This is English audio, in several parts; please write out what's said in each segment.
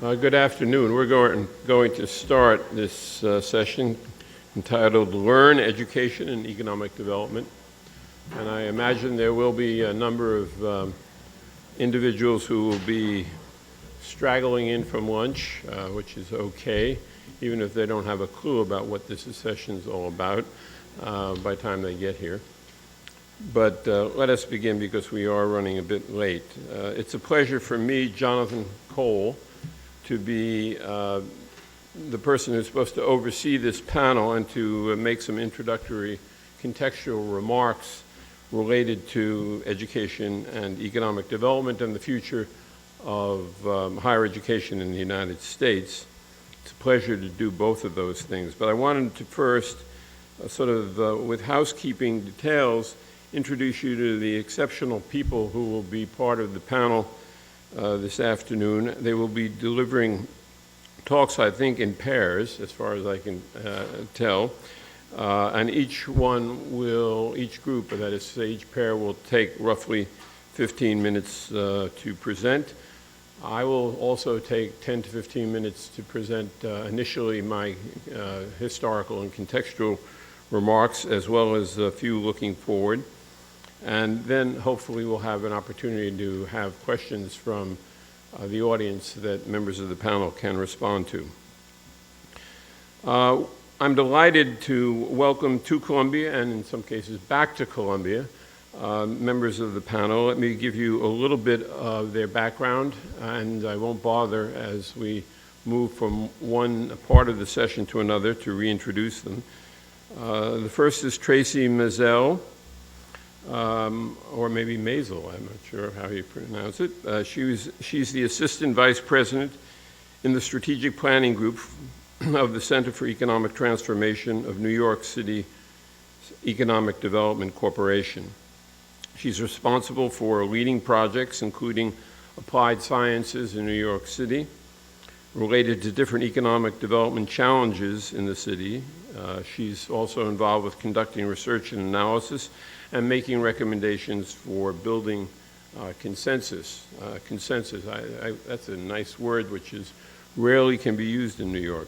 Good afternoon. We're going to start this session entitled Learn, Education, and Economic Development. And I imagine there will be a number of individuals who will be straggling in from lunch, which is okay, even if they don't have a clue about what this session is all about by the time they get here. But let us begin because we are running a bit late. It's a pleasure for me, Jonathan Cole, to be the person who's supposed to oversee this panel and to make some introductory contextual remarks related to education and economic development and the future of higher education in the United States. It's a pleasure to do both of those things. But I wanted to first, with housekeeping details, introduce you to the exceptional people who will be part of the panel this afternoon. They will be delivering talks, I think, in pairs, as far as I can tell. And each group, that is, each pair will take roughly 15 minutes to present. I will also take 10 to 15 minutes to present initially my historical and contextual remarks, as well as a few looking forward. And then hopefully we'll have an opportunity to have questions from the audience that members of the panel can respond to. I'm delighted to welcome to Columbia, and in some cases back to Columbia, members of the panel. Let me give you a little bit of their background, and I won't bother as we move from one part of the session to another to reintroduce them. The first is Tracy Mazel, or maybe Mazel, I'm not sure how you pronounce it. She's the Assistant Vice President in the Strategic Planning Group of the Center for Economic Transformation of New York City Economic Development Corporation. She's responsible for leading projects, including applied sciences in New York City, related to different economic development challenges in the city. She's also involved with conducting research and analysis and making recommendations for building consensus. That's a nice word which rarely can be used in New York.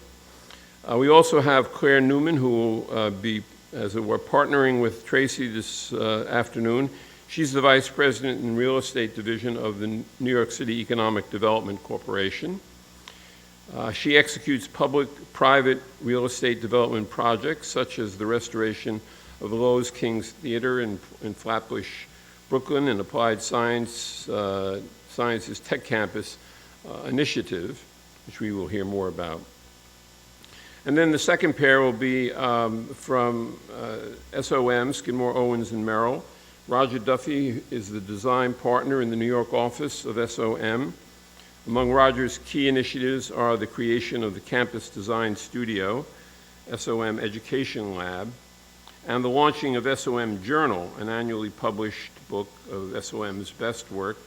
We also have Claire Newman, who will be, as it were, partnering with Tracy this afternoon. She's the Vice President in Real Estate Division of the New York City Economic Development Corporation. She executes public-private real estate development projects, such as the restoration of the Lowe's King's Theater in Flatbush, Brooklyn, and Applied Sciences Tech Campus initiative, which we will hear more about. And then the second pair will be from SOM, Skidmore, Owens, and Merrill. Roger Duffy is the design partner in the New York office of SOM. Among Roger's key initiatives are the creation of the Campus Design Studio, SOM Education Lab, and the launching of SOM Journal, an annually published book of SOM's best work,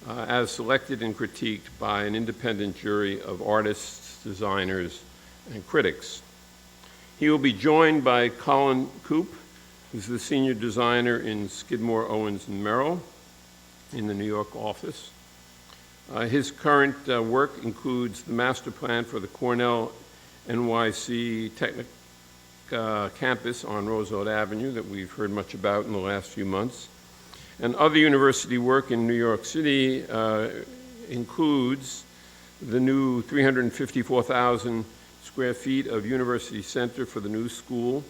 as selected and critiqued by an independent jury of artists, designers, and critics. He will be joined by Colin Koop, who's the senior designer in Skidmore, Owens, and Merrill in the New York office. His current work includes the master plan for the Cornell-NYC campus on Roosevelt Avenue that we've heard much about in the last few months. And other university work in New York City includes the new 354,000 square feet of University Center for the new school,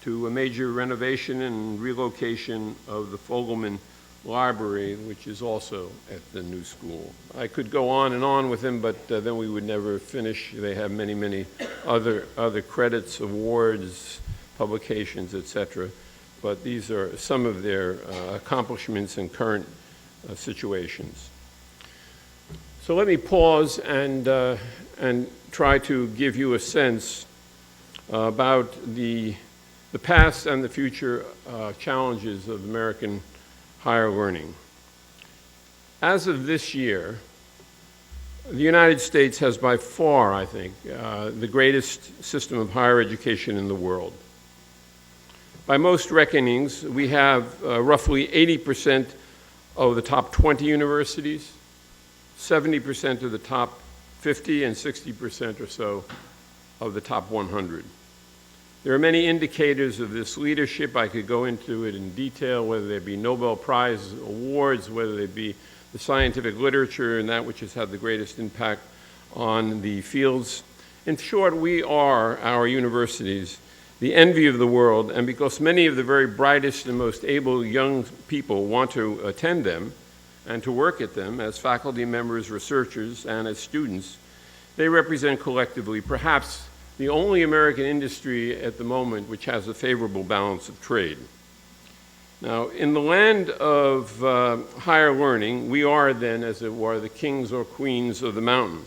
to a major renovation and relocation of the Fogelman Library, which is also at the new school. I could go on and on with him, but then we would never finish. They have many, many other credits, awards, publications, etc. But these are some of their accomplishments in current situations. So let me pause and try to give you a sense about the past and the future challenges of American higher learning. As of this year, the United States has by far, I think, the greatest system of higher education in the world. By most reckonings, we have roughly 80% of the top 20 universities, 70% of the top 50 and 60% or so of the top 100. There are many indicators of this leadership. I could go into it in detail, whether they be Nobel Prize awards, whether they be the scientific literature and that which has had the greatest impact on the fields. In short, we are, our universities, the envy of the world, and because many of the very brightest and most able young people want to attend them and to work at them as faculty members, researchers, and as students, they represent collectively perhaps the only American industry at the moment which has a favorable balance of trade. Now, in the land of higher learning, we are then, as it were, the kings or queens of the mountain.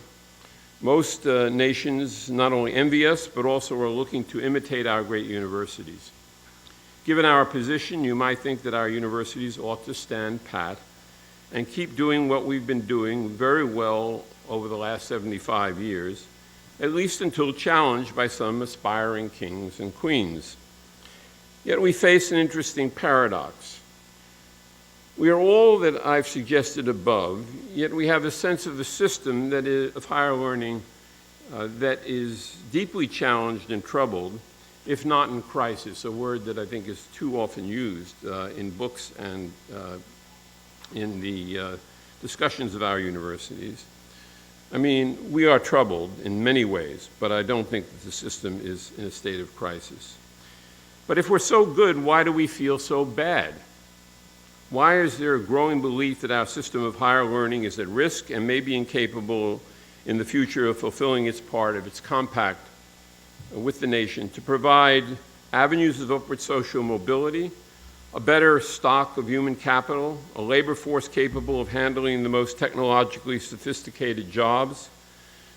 Most nations not only envy us, but also are looking to imitate our great universities. Given our position, you might think that our universities ought to stand pat and keep doing what we've been doing very well over the last 75 years, at least until challenged by some aspiring kings and queens. Yet we face an interesting paradox. We are all that I've suggested above, yet we have a sense of the system that is, of higher learning that is deeply challenged and troubled, if not in crisis, a word that I think is too often used in books and in the discussions of our universities. I mean, we are troubled in many ways, but I don't think that the system is in a state of crisis. But if we're so good, why do we feel so bad? Why is there a growing belief that our system of higher learning is at risk and may be incapable in the future of fulfilling its part of its compact with the nation to provide avenues of upward social mobility, a better stock of human capital, a labor force capable of handling the most technologically sophisticated jobs,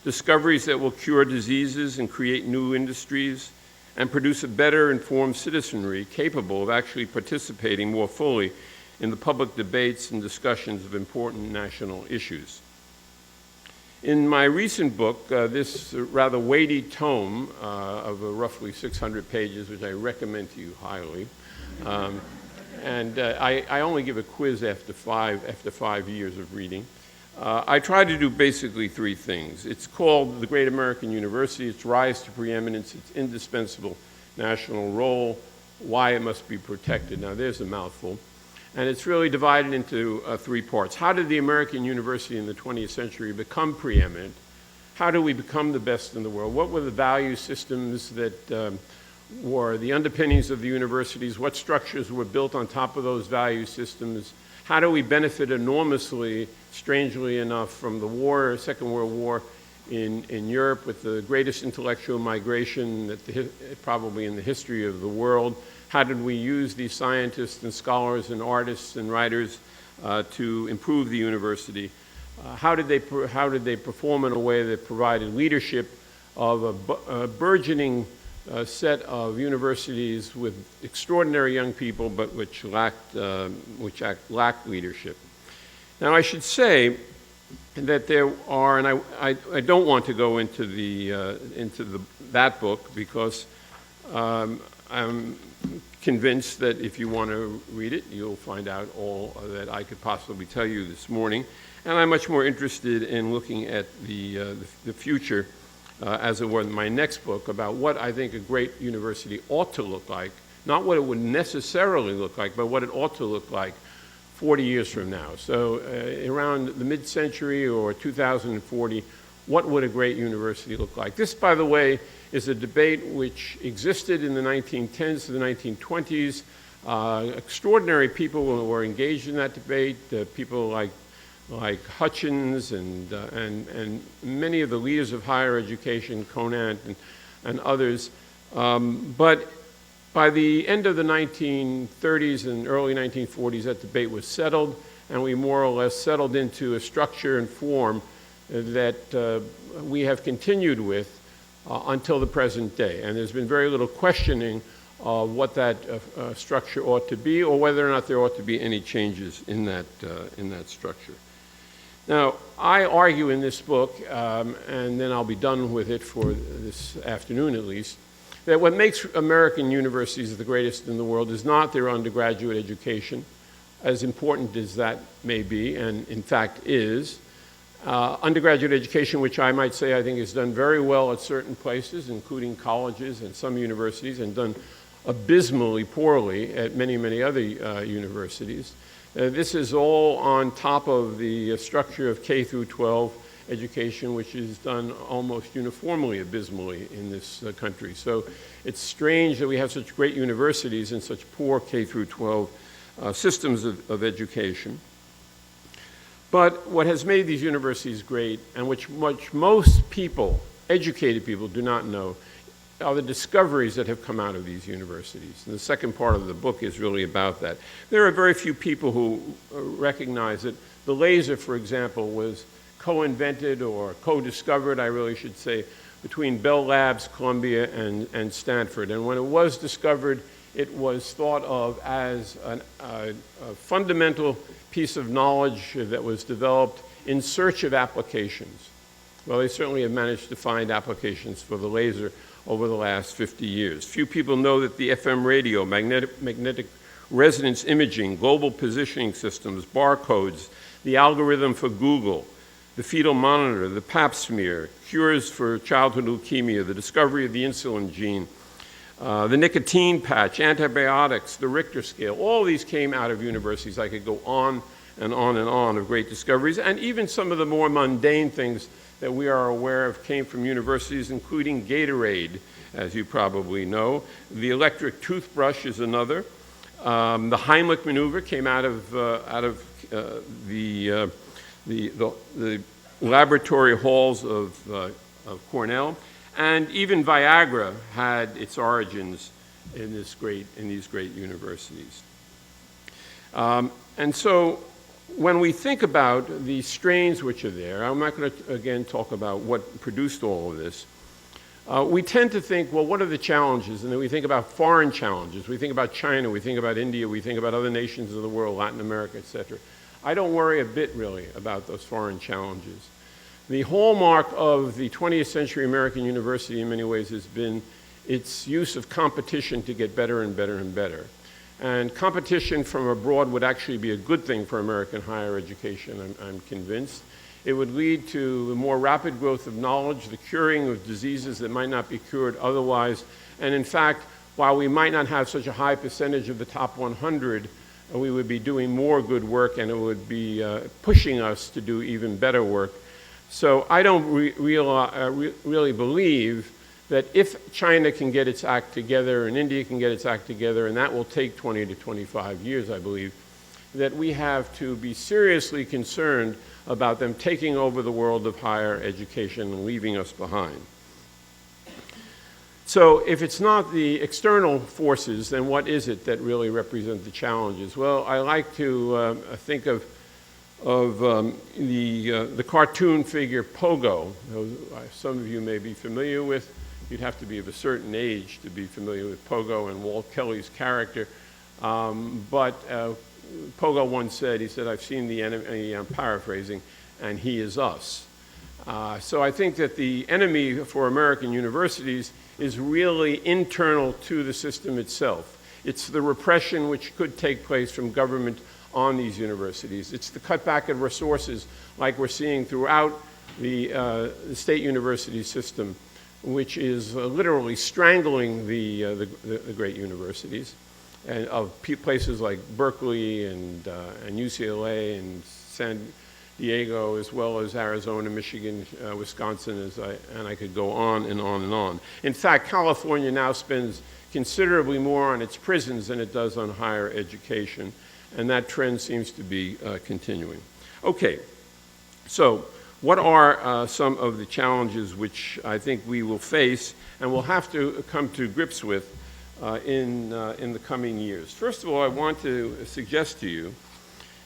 discoveries that will cure diseases and create new industries, and produce a better informed citizenry capable of actually participating more fully in the public debates and discussions of important national issues. In my recent book, this rather weighty tome of roughly 600 pages, which I recommend to you highly, and I only give a quiz after five years of reading. I try to do basically three things. It's called The Great American University, its rise to preeminence, its indispensable national role, why it must be protected. Now there's a mouthful. And it's really divided into three parts. How did the American university in the 20th century become preeminent? How do we become the best in the world? What were the value systems that were the underpinnings of the universities? What structures were built on top of those value systems? How do we benefit enormously, strangely enough, from the war, Second World War in Europe with the greatest intellectual migration that probably in the history of the world? How did we use these scientists and scholars and artists and writers to improve the university? How did they perform in a way that provided leadership of a burgeoning set of universities with extraordinary young people, but which lacked leadership? Now, I should say that there are, and I don't want to go into that book because I'm convinced that if you want to read it, you'll find out all that I could possibly tell you this morning. And I'm much more interested in looking at the future, as it were, in my next book, about what I think a great university ought to look like, not what it would necessarily look like, but what it ought to look like 40 years from now. So around the mid-century or 2040, what would a great university look like? This, by the way, is a debate which existed in the 1910s to the 1920s. Extraordinary people were engaged in that debate, people like Hutchins and many of the leaders of higher education, Conant and others. But by the end of the 1930s and early 1940s, that debate was settled, and we more or less settled into a structure and form that we have continued with until the present day. And there's been very little questioning of what that structure ought to be, or whether or not there ought to be any changes in that structure. Now, I argue in this book, and then I'll be done with it for this afternoon at least, that what makes American universities the greatest in the world is not their undergraduate education, as important as that may be, and in fact is. Undergraduate education, which I might say I think is done very well at certain places, including colleges and some universities, and done abysmally poorly at many, many other universities. This is all on top of the structure of K through 12 education, which is done almost uniformly abysmally in this country. So it's strange that we have such great universities and such poor K through 12 systems of education. But what has made these universities great, and which most people, educated people, do not know, are the discoveries that have come out of these universities. And the second part of the book is really about that. There are very few people who recognize that the laser, for example, was co-invented or co-discovered, I really should say, between Bell Labs, Columbia, and Stanford. And when it was discovered, it was thought of as a fundamental piece of knowledge that was developed in search of applications. Well, they certainly have managed to find applications for the laser over the last 50 years. Few people know that the FM radio, magnetic resonance imaging, global positioning systems, barcodes, the algorithm for Google, the fetal monitor, the pap smear, cures for childhood leukemia, the discovery of the insulin gene, the nicotine patch, antibiotics, the Richter scale, all these came out of universities. I could go on and on and on of great discoveries, and even some of the more mundane things that we are aware of came from universities, including Gatorade, as you probably know. The electric toothbrush is another. The Heimlich maneuver came out of the laboratory halls of Cornell. And even Viagra had its origins in these great universities. And so when we think about the strains which are there, I'm not going to, again, talk about what produced all of this. We tend to think, well, what are the challenges? And then we think about foreign challenges. We think about China, we think about India, we think about other nations of the world, Latin America, et cetera. I don't worry a bit, really, about those foreign challenges. The hallmark of the 20th century American university in many ways has been its use of competition to get better and better and better. And competition from abroad would actually be a good thing for American higher education, I'm convinced. It would lead to the more rapid growth of knowledge, the curing of diseases that might not be cured otherwise. And in fact, while we might not have such a high percentage of the top 100, we would be doing more good work, and it would be pushing us to do even better work. So I don't really believe that if China can get its act together and India can get its act together, and that will take 20 to 25 years, I believe, that we have to be seriously concerned about them taking over the world of higher education and leaving us behind. So if it's not the external forces, then what is it that really represent the challenges? Well, I like to think of the cartoon figure Pogo. Some of you may be familiar with. You'd have to be of a certain age to be familiar with Pogo and Walt Kelly's character. But Pogo once said, he said, "I've seen the enemy," I'm paraphrasing, "and he is us." So I think that the enemy for American universities is really internal to the system itself. It's the repression which could take place from government on these universities. It's the cutback of resources like we're seeing throughout the state university system, which is literally strangling the great universities, and of places like Berkeley and UCLA and San Diego, as well as Arizona, Michigan, Wisconsin, and I could go on and on and on. In fact, California now spends considerably more on its prisons than it does on higher education, and that trend seems to be continuing. Okay, so what are some of the challenges which I think we will face and will have to come to grips with in the coming years? First of all, I want to suggest to you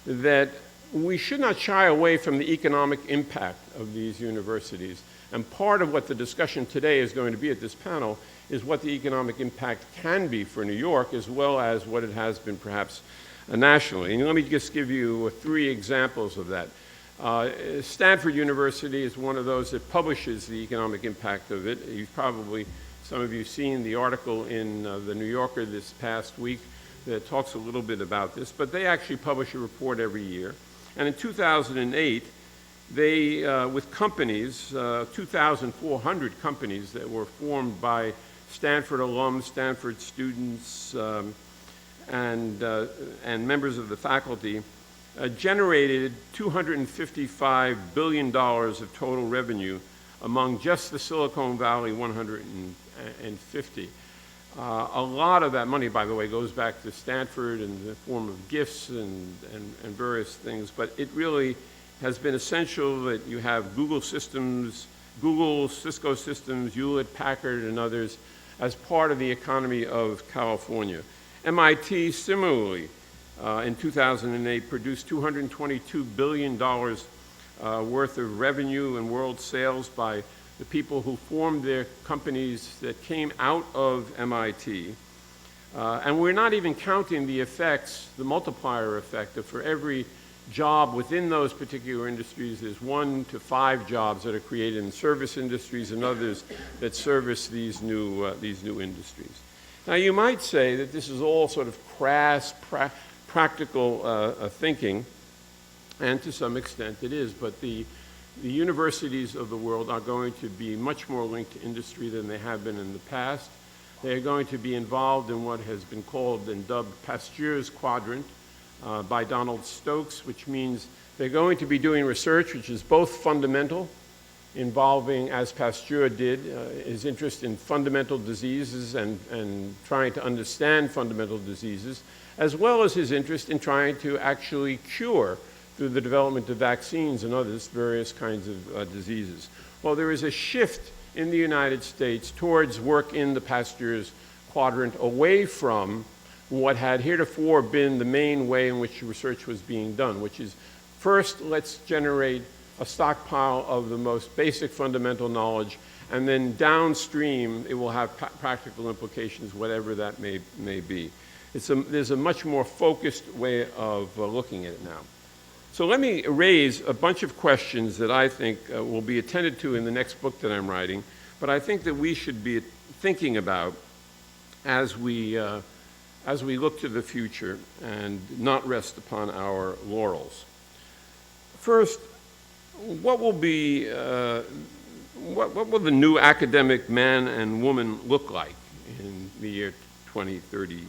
that we should not shy away from the economic impact of these universities. And part of what the discussion today is going to be at this panel is what the economic impact can be for New York, as well as what it has been perhaps nationally. And let me just give you 3 examples of that. Stanford University is one of those that publishes the economic impact of it. You've probably, some of you, seen the article in the New Yorker this past week that talks a little bit about this, but they actually publish a report every year. And in 2008, they, with companies, 2,400 companies that were formed by Stanford alums, Stanford students, and members of the faculty, generated $255 billion of total revenue among just the Silicon Valley 150. A lot of that money, by the way, goes back to Stanford in the form of gifts and various things, but it really has been essential that you have Google systems, Google, Cisco systems, Hewlett-Packard, and others as part of the economy of California. MIT, similarly, in 2008, produced $222 billion worth of revenue and world sales by the people who formed their companies that came out of MIT. And we're not even counting the effects, the multiplier effect of for every job within those particular industries, there's 1 to 5 jobs that are created in service industries and others that service these new industries. Now, you might say that this is all sort of crass, practical thinking, and to some extent it is, but the universities of the world are going to be much more linked to industry than they have been in the past. They are going to be involved in what has been called and dubbed Pasteur's quadrant by Donald Stokes, which means they're going to be doing research which is both fundamental, involving, as Pasteur did, his interest in fundamental diseases and trying to understand fundamental diseases, as well as his interest in trying to actually cure, through the development of vaccines and others, various kinds of diseases. Well, there is a shift in the United States towards work in the Pasteur's quadrant, away from what had heretofore been the main way in which research was being done, which is first, let's generate a stockpile of the most basic fundamental knowledge, and then downstream it will have practical implications, whatever that may be. There's a much more focused way of looking at it now. So let me raise a bunch of questions that I think will be attended to in the next book that I'm writing, but I think that we should be thinking about as we look to the future and not rest upon our laurels. First, what will be, what will the new academic man and woman look like in the year 2030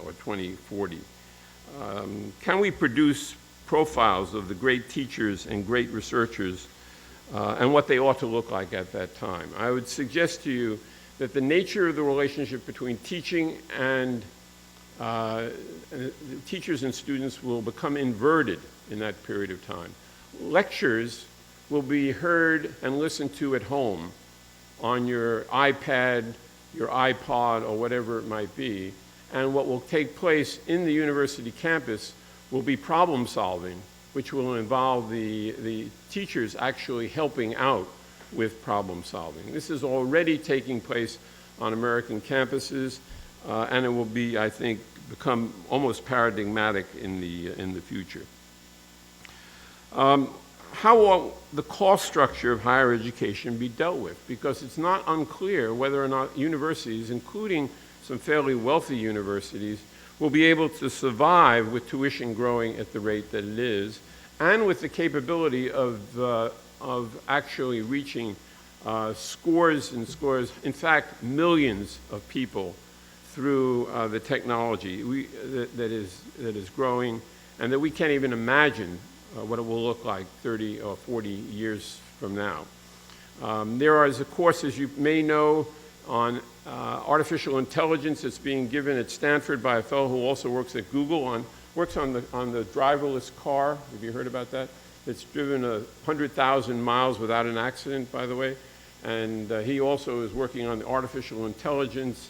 or 2040? Can we produce profiles of the great teachers and great researchers and what they ought to look like at that time? I would suggest to you that the nature of the relationship between teaching and teachers and students will become inverted in that period of time. Lectures will be heard and listened to at home on your iPad, your iPod, or whatever it might be, and what will take place in the university campus will be problem solving, which will involve the teachers actually helping out with problem solving. This is already taking place on American campuses, and it will be, I think, become almost paradigmatic in the future. How will the cost structure of higher education be dealt with? Because it's not unclear whether or not universities, including some fairly wealthy universities, will be able to survive with tuition growing at the rate that it is, and with the capability of actually reaching scores and scores, in fact, millions of people through the technology that is growing, and that we can't even imagine what it will look like 30 or 40 years from now. There is a course, as you may know, on artificial intelligence that's being given at Stanford by a fellow who also works at Google, works on the driverless car. Have you heard about that? It's driven 100,000 miles without an accident, by the way. And he also is working on artificial intelligence,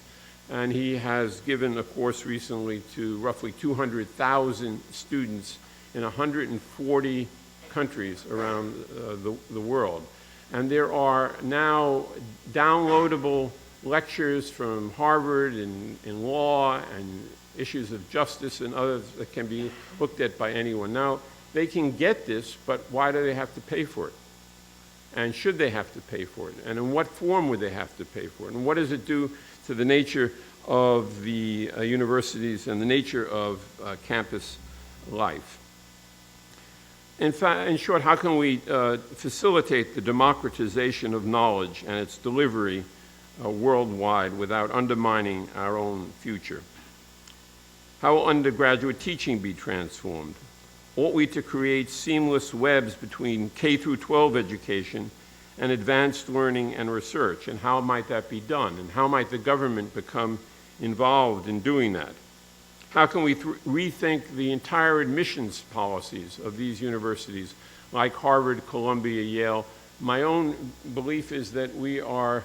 and he has given a course recently to roughly 200,000 students in 140 countries around the world. And there are now downloadable lectures from Harvard in law and issues of justice and others that can be looked at by anyone. Now, they can get this, but why do they have to pay for it? And should they have to pay for it? And in what form would they have to pay for it? And what does it do to the nature of the universities and the nature of campus life? in short, how can we facilitate the democratization of knowledge and its delivery worldwide without undermining our own future? How will undergraduate teaching be transformed? Ought we to create seamless webs between K through 12 education and advanced learning and research? And how might that be done? And how might the government become involved in doing that? How can we rethink the entire admissions policies of these universities, like Harvard, Columbia, Yale? My own belief is that we are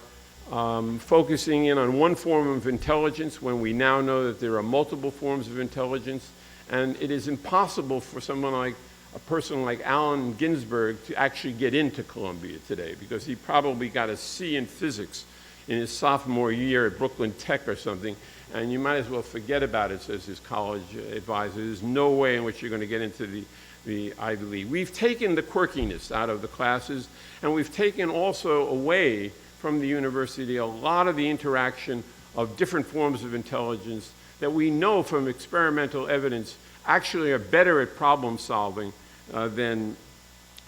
focusing in on one form of intelligence when we now know that there are multiple forms of intelligence, and it is impossible for a person like Allen Ginsberg to actually get into Columbia today, because he probably got a C in physics in his sophomore year at Brooklyn Tech or something, and you might as well forget about it, says his college advisor. There's no way in which you're going to get into the Ivy League. We've taken the quirkiness out of the classes, and we've taken also away from the university a lot of the interaction of different forms of intelligence that we know from experimental evidence actually are better at problem solving than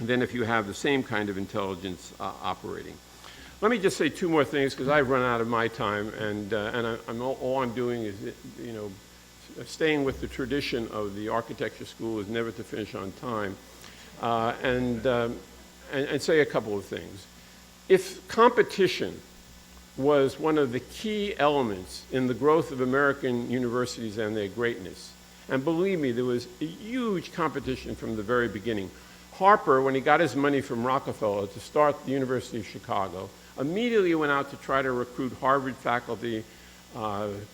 if you have the same kind of intelligence operating. Let me just say two more things, because I've run out of my time, and all I'm doing is, staying with the tradition of the architecture school is never to finish on time, and say a couple of things. If competition was one of the key elements in the growth of American universities and their greatness, and believe me, there was a huge competition from the very beginning. Harper, when he got his money from Rockefeller to start the University of Chicago, immediately went out to try to recruit Harvard faculty,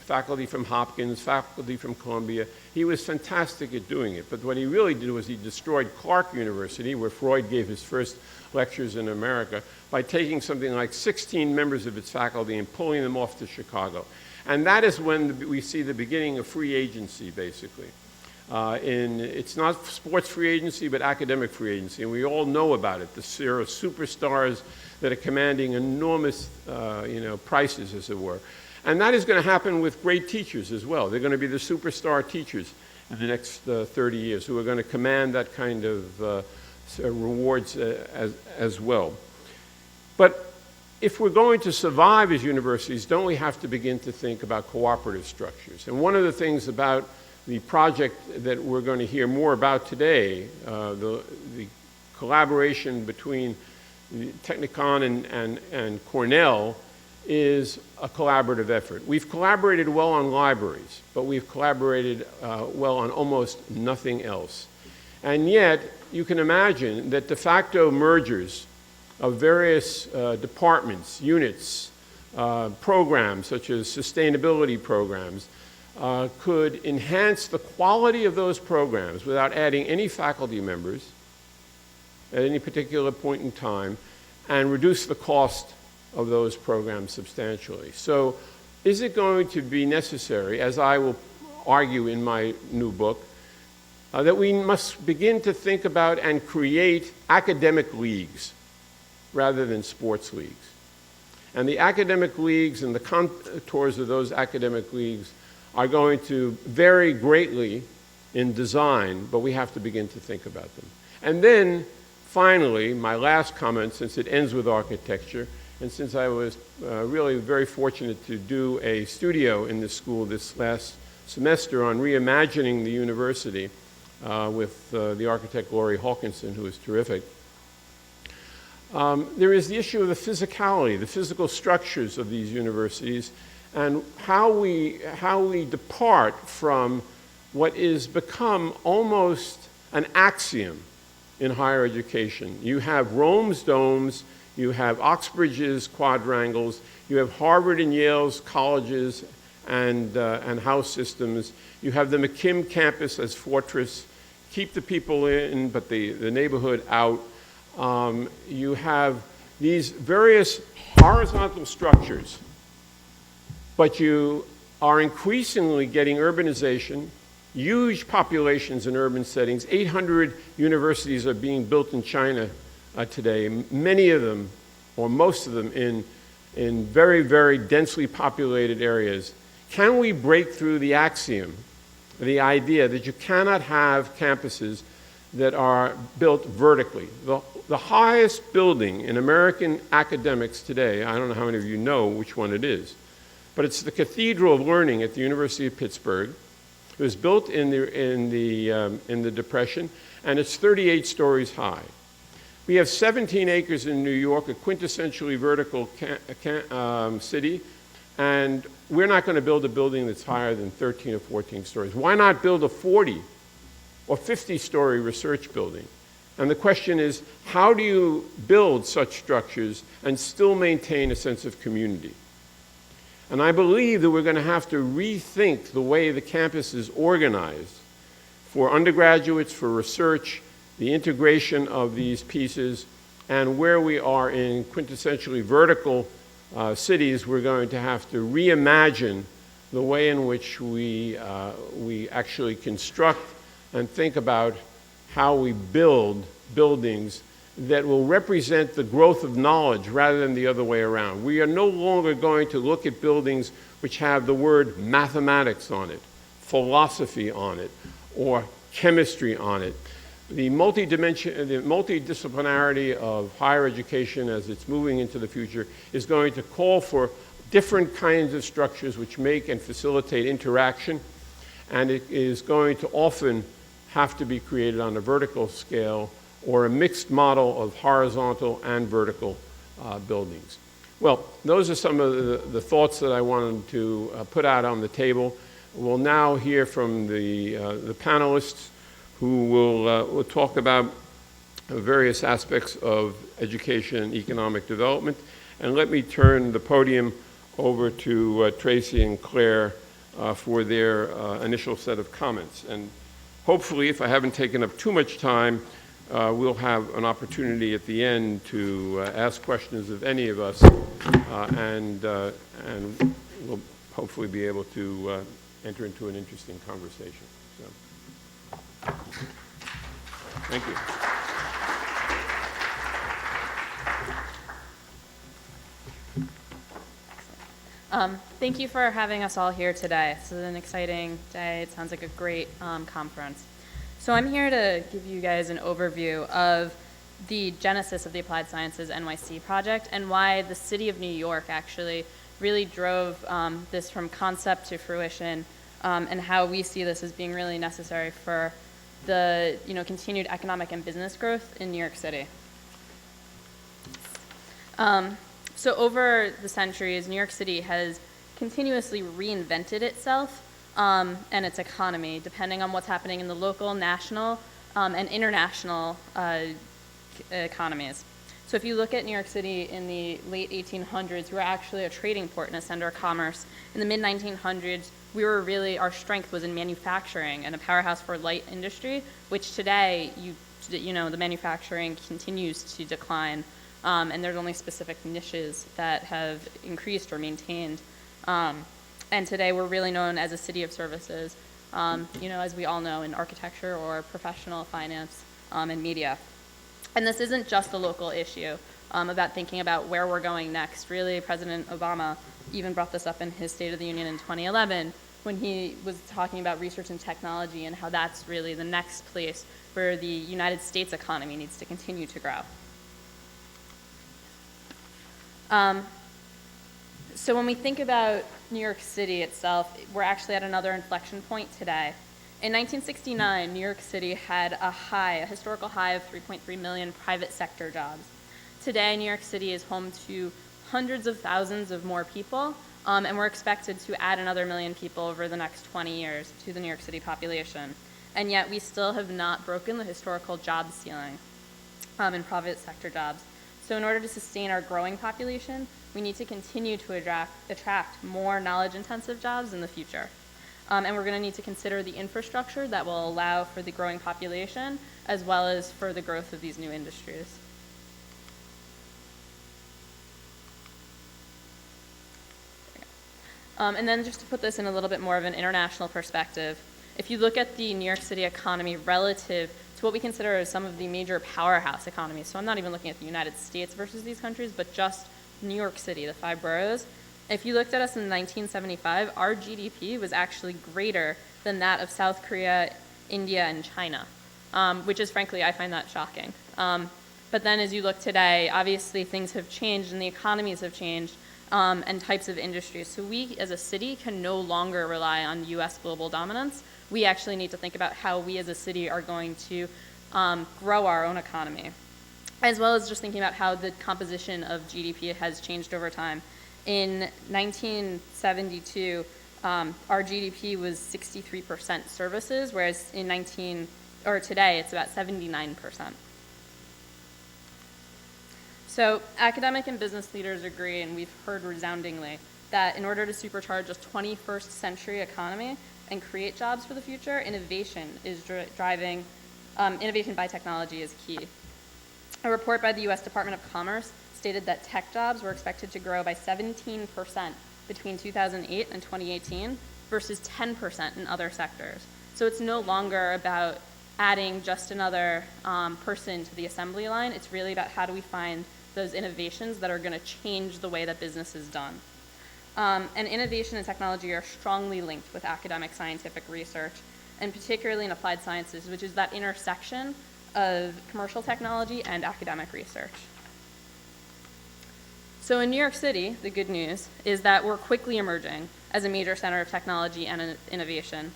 faculty from Hopkins, faculty from Columbia. He was fantastic at doing it, but what he really did was he destroyed Clark University, where Freud gave his first lectures in America, by taking something like 16 members of its faculty and pulling them off to Chicago. And that is when we see the beginning of free agency, basically. It's not sports free agency, but academic free agency, and we all know about it. There are superstars that are commanding enormous prices, as it were. And that is going to happen with great teachers as well. They're going to be the superstar teachers in the next 30 years who are going to command that kind of rewards as well. But if we're going to survive as universities, don't we have to begin to think about cooperative structures? And one of the things about the project that we're going to hear more about today, the collaboration between Technicon and Cornell, is a collaborative effort. We've collaborated well on libraries, but we've collaborated well on almost nothing else. And yet, you can imagine that de facto mergers of various departments, units, programs, such as sustainability programs, could enhance the quality of those programs without adding any faculty members at any particular point in time, and reduce the cost of those programs substantially. So is it going to be necessary, as I will argue in my new book, that we must begin to think about and create academic leagues rather than sports leagues? And the academic leagues and the contours of those academic leagues are going to vary greatly in design, but we have to begin to think about them. And then, finally, my last comment, since it ends with architecture, and since I was really very fortunate to do a studio in this school this last semester on reimagining the university with the architect Laurie Hawkinson, who is terrific, there is the issue of the physicality, the physical structures of these universities, and how we depart from what is become almost an axiom in higher education. You have Rome's domes, you have Oxbridge's quadrangles, you have Harvard and Yale's colleges and house systems, you have the McKim campus as fortress, keep the people in but the neighborhood out. You have these various horizontal structures, but you are increasingly getting urbanization, huge populations in urban settings. 800 universities are being built in China today, many of them, or most of them, in very, very densely populated areas. Can we break through the axiom, the idea that you cannot have campuses that are built vertically. The highest building in American academics today, I don't know how many of you know which one it is, but it's the Cathedral of Learning at the University of Pittsburgh. It was built in the Depression, and it's 38 stories high. We have 17 acres in New York, a quintessentially vertical city, and we're not going to build a building that's higher than 13 or 14 stories. Why not build a 40 or 50-story research building? And the question is, how do you build such structures and still maintain a sense of community? And I believe that we're going to have to rethink the way the campus is organized for undergraduates, for research, the integration of these pieces, and where we are in quintessentially vertical cities, we're going to have to reimagine the way in which we actually construct and think about how we build buildings that will represent the growth of knowledge rather than the other way around. We are no longer going to look at buildings which have the word mathematics on it, philosophy on it, or chemistry on it. The multidisciplinarity of higher education as it's moving into the future is going to call for different kinds of structures which make and facilitate interaction, and it is going to often have to be created on a vertical scale or a mixed model of horizontal and vertical buildings. Well, those are some of the thoughts that I wanted to put out on the table. We'll now hear from the panelists who will talk about various aspects of education and economic development. And let me turn the podium over to Tracy and Claire for their initial set of comments. And hopefully, if I haven't taken up too much time, we'll have an opportunity at the end to ask questions of any of us, and we'll hopefully be able to enter into an interesting conversation. So, thank you. Thank you for having us all here today. This is an exciting day. It sounds like a great conference. So I'm here to give you guys an overview of the genesis of the Applied Sciences NYC project and why the city of New York actually really drove this from concept to fruition, and how we see this as being really necessary for the continued economic and business growth in New York City. So over the centuries, New York City has continuously reinvented itself and its economy, depending on what's happening in the local, national, and international economies. So if you look at New York City in the late 1800s, we were actually a trading port and a center of commerce. In the mid-1900s, our strength was in manufacturing and a powerhouse for light industry, which today, the manufacturing continues to decline, and there's only specific niches that have increased or maintained. And today we're really known as a city of services, as we all know, in architecture or professional finance and media. And this isn't just a local issue about thinking about where we're going next. Really, President Obama even brought this up in his State of the Union in 2011 when he was talking about research and technology and how that's really the next place where the United States economy needs to continue to grow. So when we think about New York City itself, we're actually at another inflection point today. In 1969, New York City had a historical high of 3.3 million private sector jobs. Today, New York City is home to hundreds of thousands of more people, and we're expected to add another million people over the next 20 years to the New York City population. And yet we still have not broken the historical job ceiling in private sector jobs. So in order to sustain our growing population, we need to continue to attract more knowledge-intensive jobs in the future. And we're going to need to consider the infrastructure that will allow for the growing population as well as for the growth of these new industries. And then just to put this in a little bit more of an international perspective, if you look at the New York City economy relative to what we consider as some of the major powerhouse economies, so I'm not even looking at the United States versus these countries, but just New York City, the 5 boroughs, if you looked at us in 1975, our GDP was actually greater than that of South Korea, India, and China. which is frankly, I find that shocking. But then as you look today, obviously things have changed and the economies have changed and types of industries. So we as a city can no longer rely on US global dominance. We actually need to think about how we as a city are going to grow our own economy, as well as just thinking about how the composition of GDP has changed over time. In 1972, our GDP was 63% services, whereas today it's about 79%. So academic and business leaders agree, and we've heard resoundingly, that in order to supercharge a 21st century economy and create jobs for the future, innovation is driving, innovation by technology is key. A report by the US Department of Commerce stated that tech jobs were expected to grow by 17% between 2008 and 2018 versus 10% in other sectors. So it's no longer about adding just another person to the assembly line. It's really about how do we find those innovations that are going to change the way that business is done. And innovation and technology are strongly linked with academic scientific research, and particularly in applied sciences, which is that intersection of commercial technology and academic research. So in New York City, the good news is that we're quickly emerging as a major center of technology and innovation.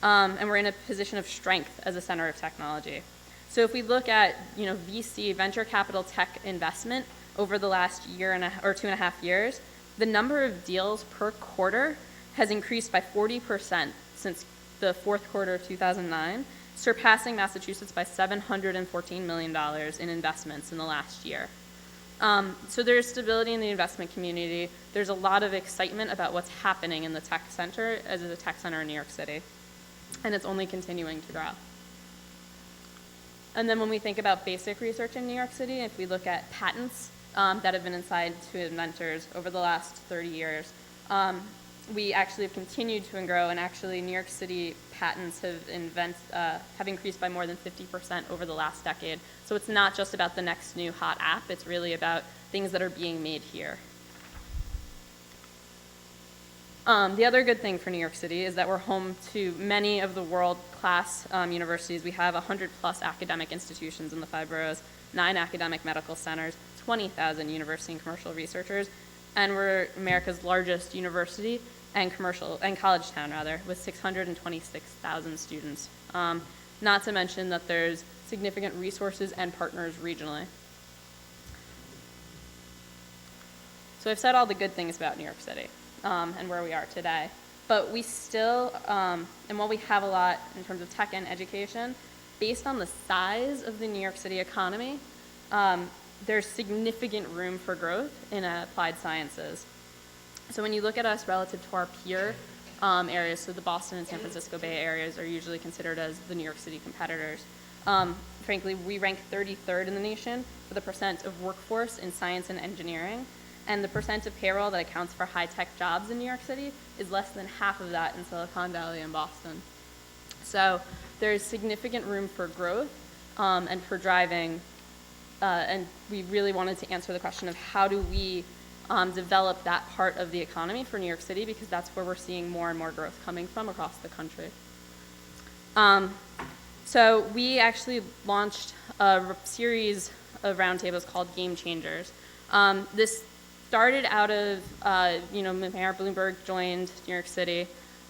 And we're in a position of strength as a center of technology. So if we look at VC, venture capital tech investment over the last year or 2.5 years, the number of deals per quarter has increased by 40% since the fourth quarter of 2009, surpassing Massachusetts by $714 million in investments in the last year. So there's stability in the investment community. There's a lot of excitement about what's happening in the tech center as a tech center in New York City. And it's only continuing to grow. And then when we think about basic research in New York City, if we look at patents that have been assigned to inventors over the last 30 years, we actually have continued to grow, and actually New York City patents have increased by more than 50% over the last decade. So it's not just about the next new hot app, it's really about things that are being made here. The other good thing for New York City is that we're home to many of the world-class universities. We have 100 plus academic institutions in the 5 boroughs, 9 academic medical centers, 20,000 university and commercial researchers, and we're America's largest university and college town with 626,000 students. Not to mention that there's significant resources and partners regionally. So I've said all the good things about New York City. And where we are today. But we still, and while we have a lot in terms of tech and education, based on the size of the New York City economy, there's significant room for growth in applied sciences. So when you look at us relative to our peer areas, so the Boston and San Francisco Bay areas are usually considered as the New York City competitors. Frankly, we rank 33rd in the nation for the percent of workforce in science and engineering. And the percent of payroll that accounts for high-tech jobs in New York City is less than half of that in Silicon Valley and Boston. So there's significant room for growth and for driving, and we really wanted to answer the question of how do we develop that part of the economy for New York City, because that's where we're seeing more and more growth coming from across the country. So we actually launched a series of roundtables called Game Changers. This started out of, Mayor Bloomberg joined New York City,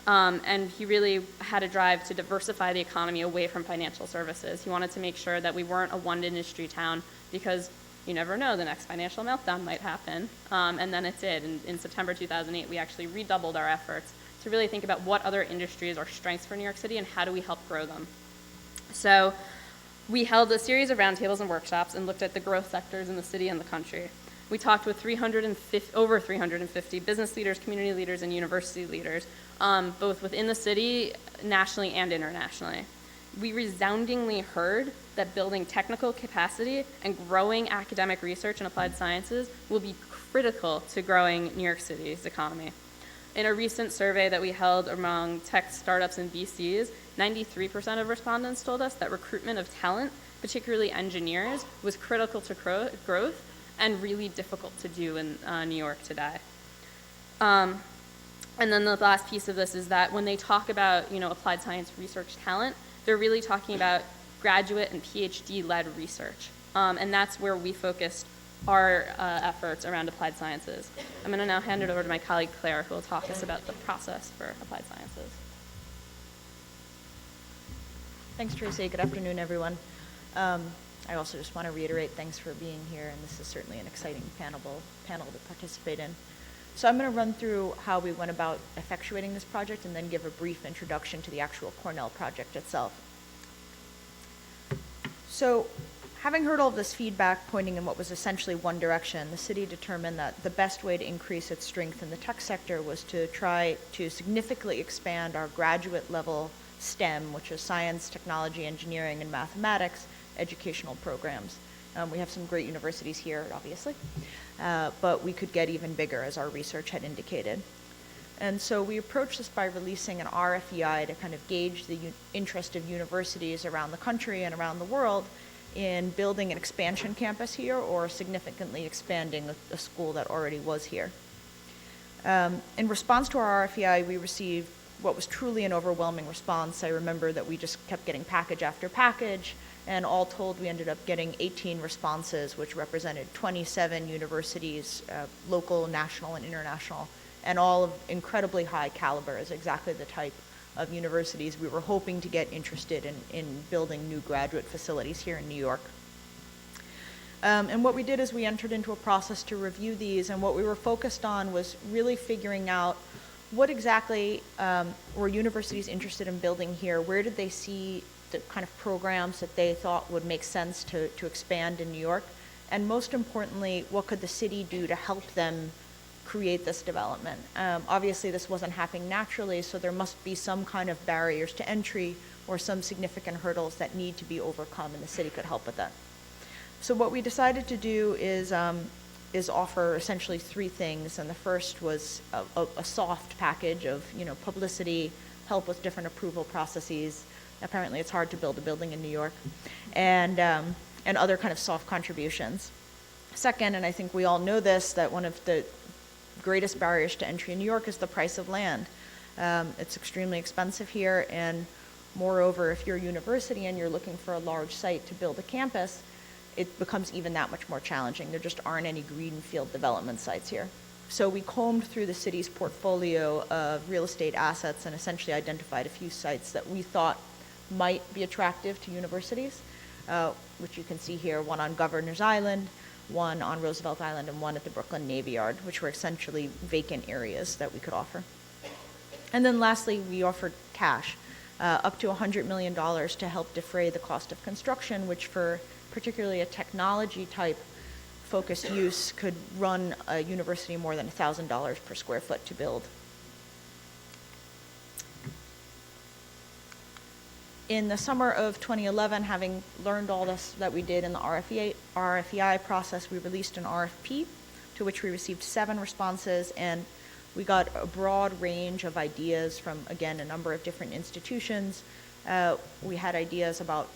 and he really had a drive to diversify the economy away from financial services. He wanted to make sure that we weren't a one-industry town, because you never know, the next financial meltdown might happen, and then it did. In September 2008, we actually redoubled our efforts to really think about what other industries are strengths for New York City and how do we help grow them. So we held a series of roundtables and workshops and looked at the growth sectors in the city and the country. We talked with over 350 business leaders, community leaders, and university leaders, both within the city, nationally and internationally. We resoundingly heard that building technical capacity and growing academic research and applied sciences will be critical to growing New York City's economy. In a recent survey that we held among tech startups and VCs, 93% of respondents told us that recruitment of talent, particularly engineers, was critical to growth and really difficult to do in New York today. And then the last piece of this is that when they talk about, applied science research talent, they're really talking about graduate and PhD-led research. And that's where we focused our efforts around applied sciences. I'm going to now hand it over to my colleague Claire, who will talk us about the process for applied sciences. Thanks, Tracy. Good afternoon, everyone. I also just want to reiterate thanks for being here, and this is certainly an exciting panel to participate in. So I'm going to run through how we went about effectuating this project and then give a brief introduction to the actual Cornell project itself. So, having heard all of this feedback pointing in what was essentially one direction, the city determined that the best way to increase its strength in the tech sector was to try to significantly expand our graduate level STEM, which is science, technology, engineering, and mathematics, educational programs. We have some great universities here, obviously, but we could get even bigger, as our research had indicated. And so we approached this by releasing an RFEI to kind of gauge the interest of universities around the country and around the world in building an expansion campus here or significantly expanding a school that already was here. In response to our RFEI, we received what was truly an overwhelming response. I remember that we just kept getting package after package, and all told, we ended up getting 18 responses, which represented 27 universities, local, national, and international, and all of incredibly high caliber, is exactly the type of universities we were hoping to get interested in building new graduate facilities here in New York. And what we did is we entered into a process to review these, and what we were focused on was really figuring out what exactly were universities interested in building here, where did they see the kind of programs that they thought would make sense to expand in New York, and most importantly, what could the city do to help them create this development. Obviously, this wasn't happening naturally, so there must be some kind of barriers to entry or some significant hurdles that need to be overcome, and the city could help with that. So what we decided to do is offer essentially three things, and the first was a soft package of publicity, help with different approval processes. Apparently, it's hard to build a building in New York, and other kind of soft contributions. Second, and I think we all know this, that one of the greatest barriers to entry in New York is the price of land. It's extremely expensive here, and moreover, if you're a university and you're looking for a large site to build a campus, it becomes even that much more challenging. There just aren't any greenfield development sites here. So we combed through the city's portfolio of real estate assets and essentially identified a few sites that we thought might be attractive to universities, which you can see here, one on Governor's Island, one on Roosevelt Island, and one at the Brooklyn Navy Yard, which were essentially vacant areas that we could offer. And then lastly, we offered cash, up to $100 million to help defray the cost of construction, which for particularly a technology type focused use could run a university more than $1,000 per square foot to build. In the summer of 2011, having learned all this that we did in the RFEI process, we released an RFP to which we received 7 responses, and we got a broad range of ideas from, again, a number of different institutions. We had ideas about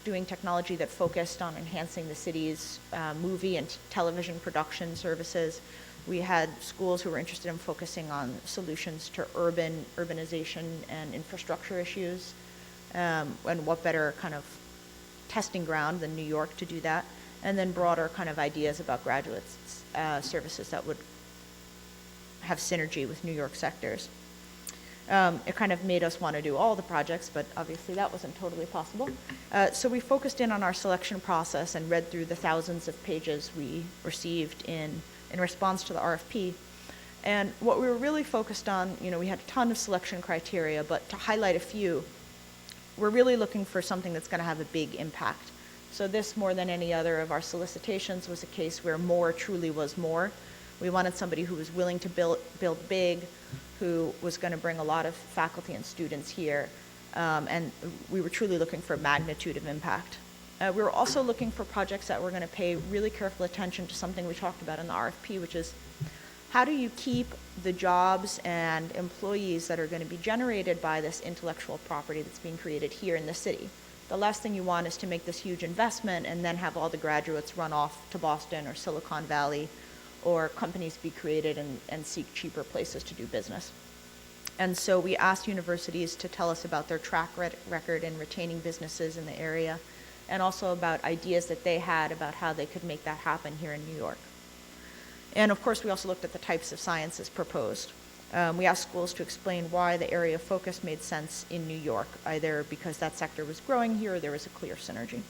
doing technology that focused on enhancing the city's movie and television production services. We had schools who were interested in focusing on solutions to urbanization and infrastructure issues. And what better kind of testing ground than New York to do that, and then broader kind of ideas about graduate services that would have synergy with New York sectors. It kind of made us want to do all the projects, but obviously that wasn't totally possible. So we focused in on our selection process and read through the thousands of pages we received in response to the RFP. And what we were really focused on, we had a ton of selection criteria, but to highlight a few, we're really looking for something that's going to have a big impact. So this, more than any other of our solicitations, was a case where more truly was more. We wanted somebody who was willing to build big, who was going to bring a lot of faculty and students here, and we were truly looking for magnitude of impact. We were also looking for projects that were going to pay really careful attention to something we talked about in the RFP, which is how do you keep the jobs and employees that are going to be generated by this intellectual property that's being created here in the city? The last thing you want is to make this huge investment and then have all the graduates run off to Boston or Silicon Valley, or companies be created and seek cheaper places to do business. And so we asked universities to tell us about their track record in retaining businesses in the area, and also about ideas that they had about how they could make that happen here in New York. And of course, we also looked at the types of sciences proposed. We asked schools to explain why the area of focus made sense in New York, either because that sector was growing here or there was a clear synergy.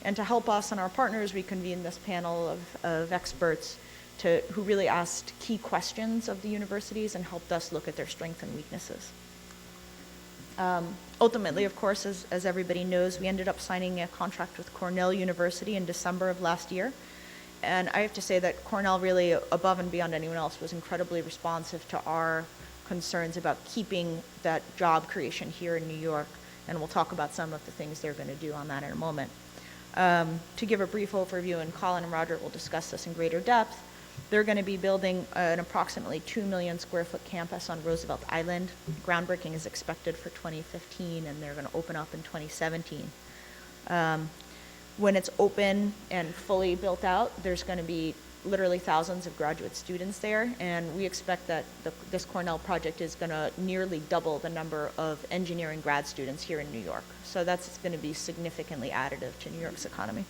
And to help us and our partners, we convened this panel of experts who really asked key questions of the universities and helped us look at their strengths and weaknesses. Ultimately, of course, as everybody knows, we ended up signing a contract with Cornell University in December of last year. And I have to say that Cornell really, above and beyond anyone else, was incredibly responsive to our concerns about keeping that job creation here in New York. And we'll talk about some of the things they're going to do on that in a moment. To give a brief overview, and Colin and Roger will discuss this in greater depth, they're going to be building an approximately 2 million square foot campus on Roosevelt Island. Groundbreaking is expected for 2015, and they're going to open up in 2017. When it's open and fully built out, there's going to be literally thousands of graduate students there, and we expect that this Cornell project is going to nearly double the number of engineering grad students here in New York. So that's going to be significantly additive to New York's economy.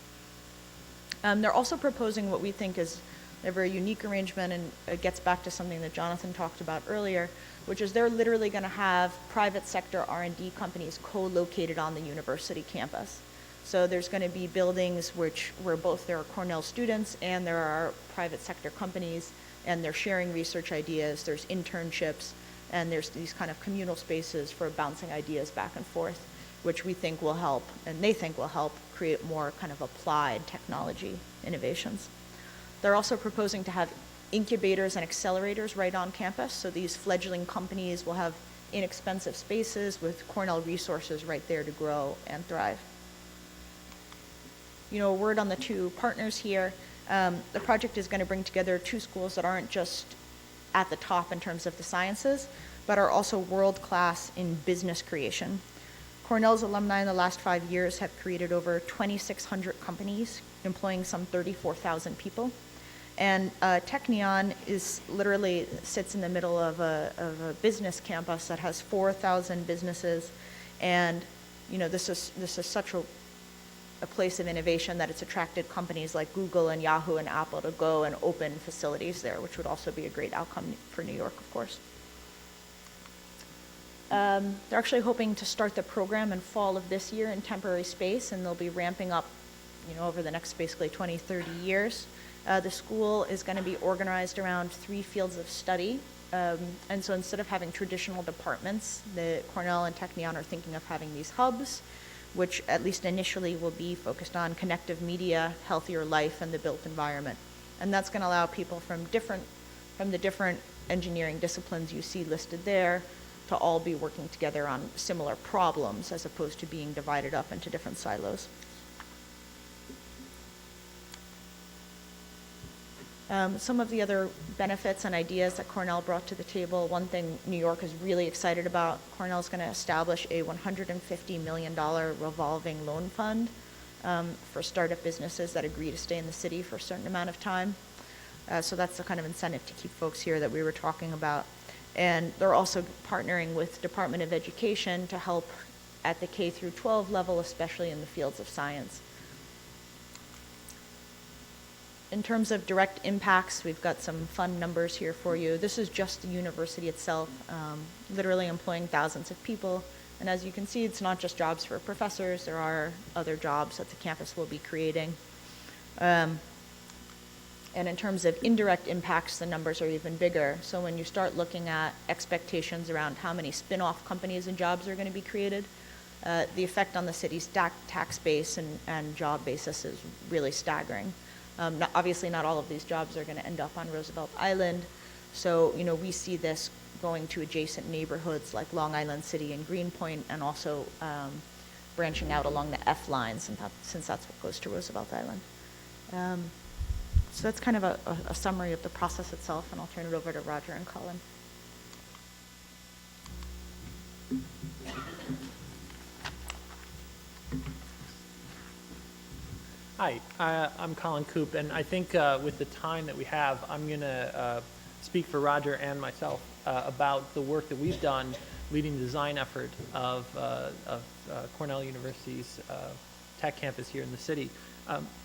They're also proposing what we think is a very unique arrangement, and it gets back to something that Jonathan talked about earlier, which is they're literally going to have private sector R&D companies co-located on the university campus. So there's going to be buildings where both there are Cornell students and there are private sector companies, and they're sharing research ideas, there's internships, and there's these kind of communal spaces for bouncing ideas back and forth, which we think will help, and they think will help create more kind of applied technology innovations. They're also proposing to have incubators and accelerators right on campus, so these fledgling companies will have inexpensive spaces with Cornell resources right there to grow and thrive. You know, a word on the two partners here. The project is going to bring together two schools that aren't just at the top in terms of the sciences, but are also world-class in business creation. Cornell's alumni in the last 5 years have created over 2,600 companies, employing some 34,000 people. And Technion literally sits in the middle of a business campus that has 4,000 businesses, and you know, this is such a place of innovation that it's attracted companies like Google and Yahoo and Apple to go and open facilities there, which would also be a great outcome for New York, of course. They're actually hoping to start the program in fall of this year in temporary space, and they'll be ramping up, you know, over the next basically 20, 30 years. The school is going to be organized around 3 fields of study. And so instead of having traditional departments, the Cornell and Technion are thinking of having these hubs, which at least initially will be focused on connective media, healthier life, and the built environment. And that's going to allow people from the different engineering disciplines you see listed there to all be working together on similar problems as opposed to being divided up into different silos. Some of the other benefits and ideas that Cornell brought to the table, one thing New York is really excited about, Cornell is going to establish a $150 million revolving loan fund for startup businesses that agree to stay in the city for a certain amount of time. So that's the kind of incentive to keep folks here that we were talking about. And they're also partnering with Department of Education to help at the K through 12 level, especially in the fields of science. In terms of direct impacts, we've got some fun numbers here for you. This is just the university itself, literally employing thousands of people. And as you can see, it's not just jobs for professors. There are other jobs that the campus will be creating. And in terms of indirect impacts, the numbers are even bigger. So when you start looking at expectations around how many spin-off companies and jobs are going to be created, the effect on the city's tax base and job basis is really staggering. Obviously, not all of these jobs are going to end up on Roosevelt Island. So, you know, we see this going to adjacent neighborhoods like Long Island City and Greenpoint, and also branching out along the F line, since that's what goes to Roosevelt Island. So that's kind of a summary of the process itself, and I'll turn it over to Roger and Colin. Hi, I'm Colin Coop, and I think with the time that we have, I'm going to speak for Roger and myself about the work that we've done leading the design effort of Cornell University's tech campus here in the city.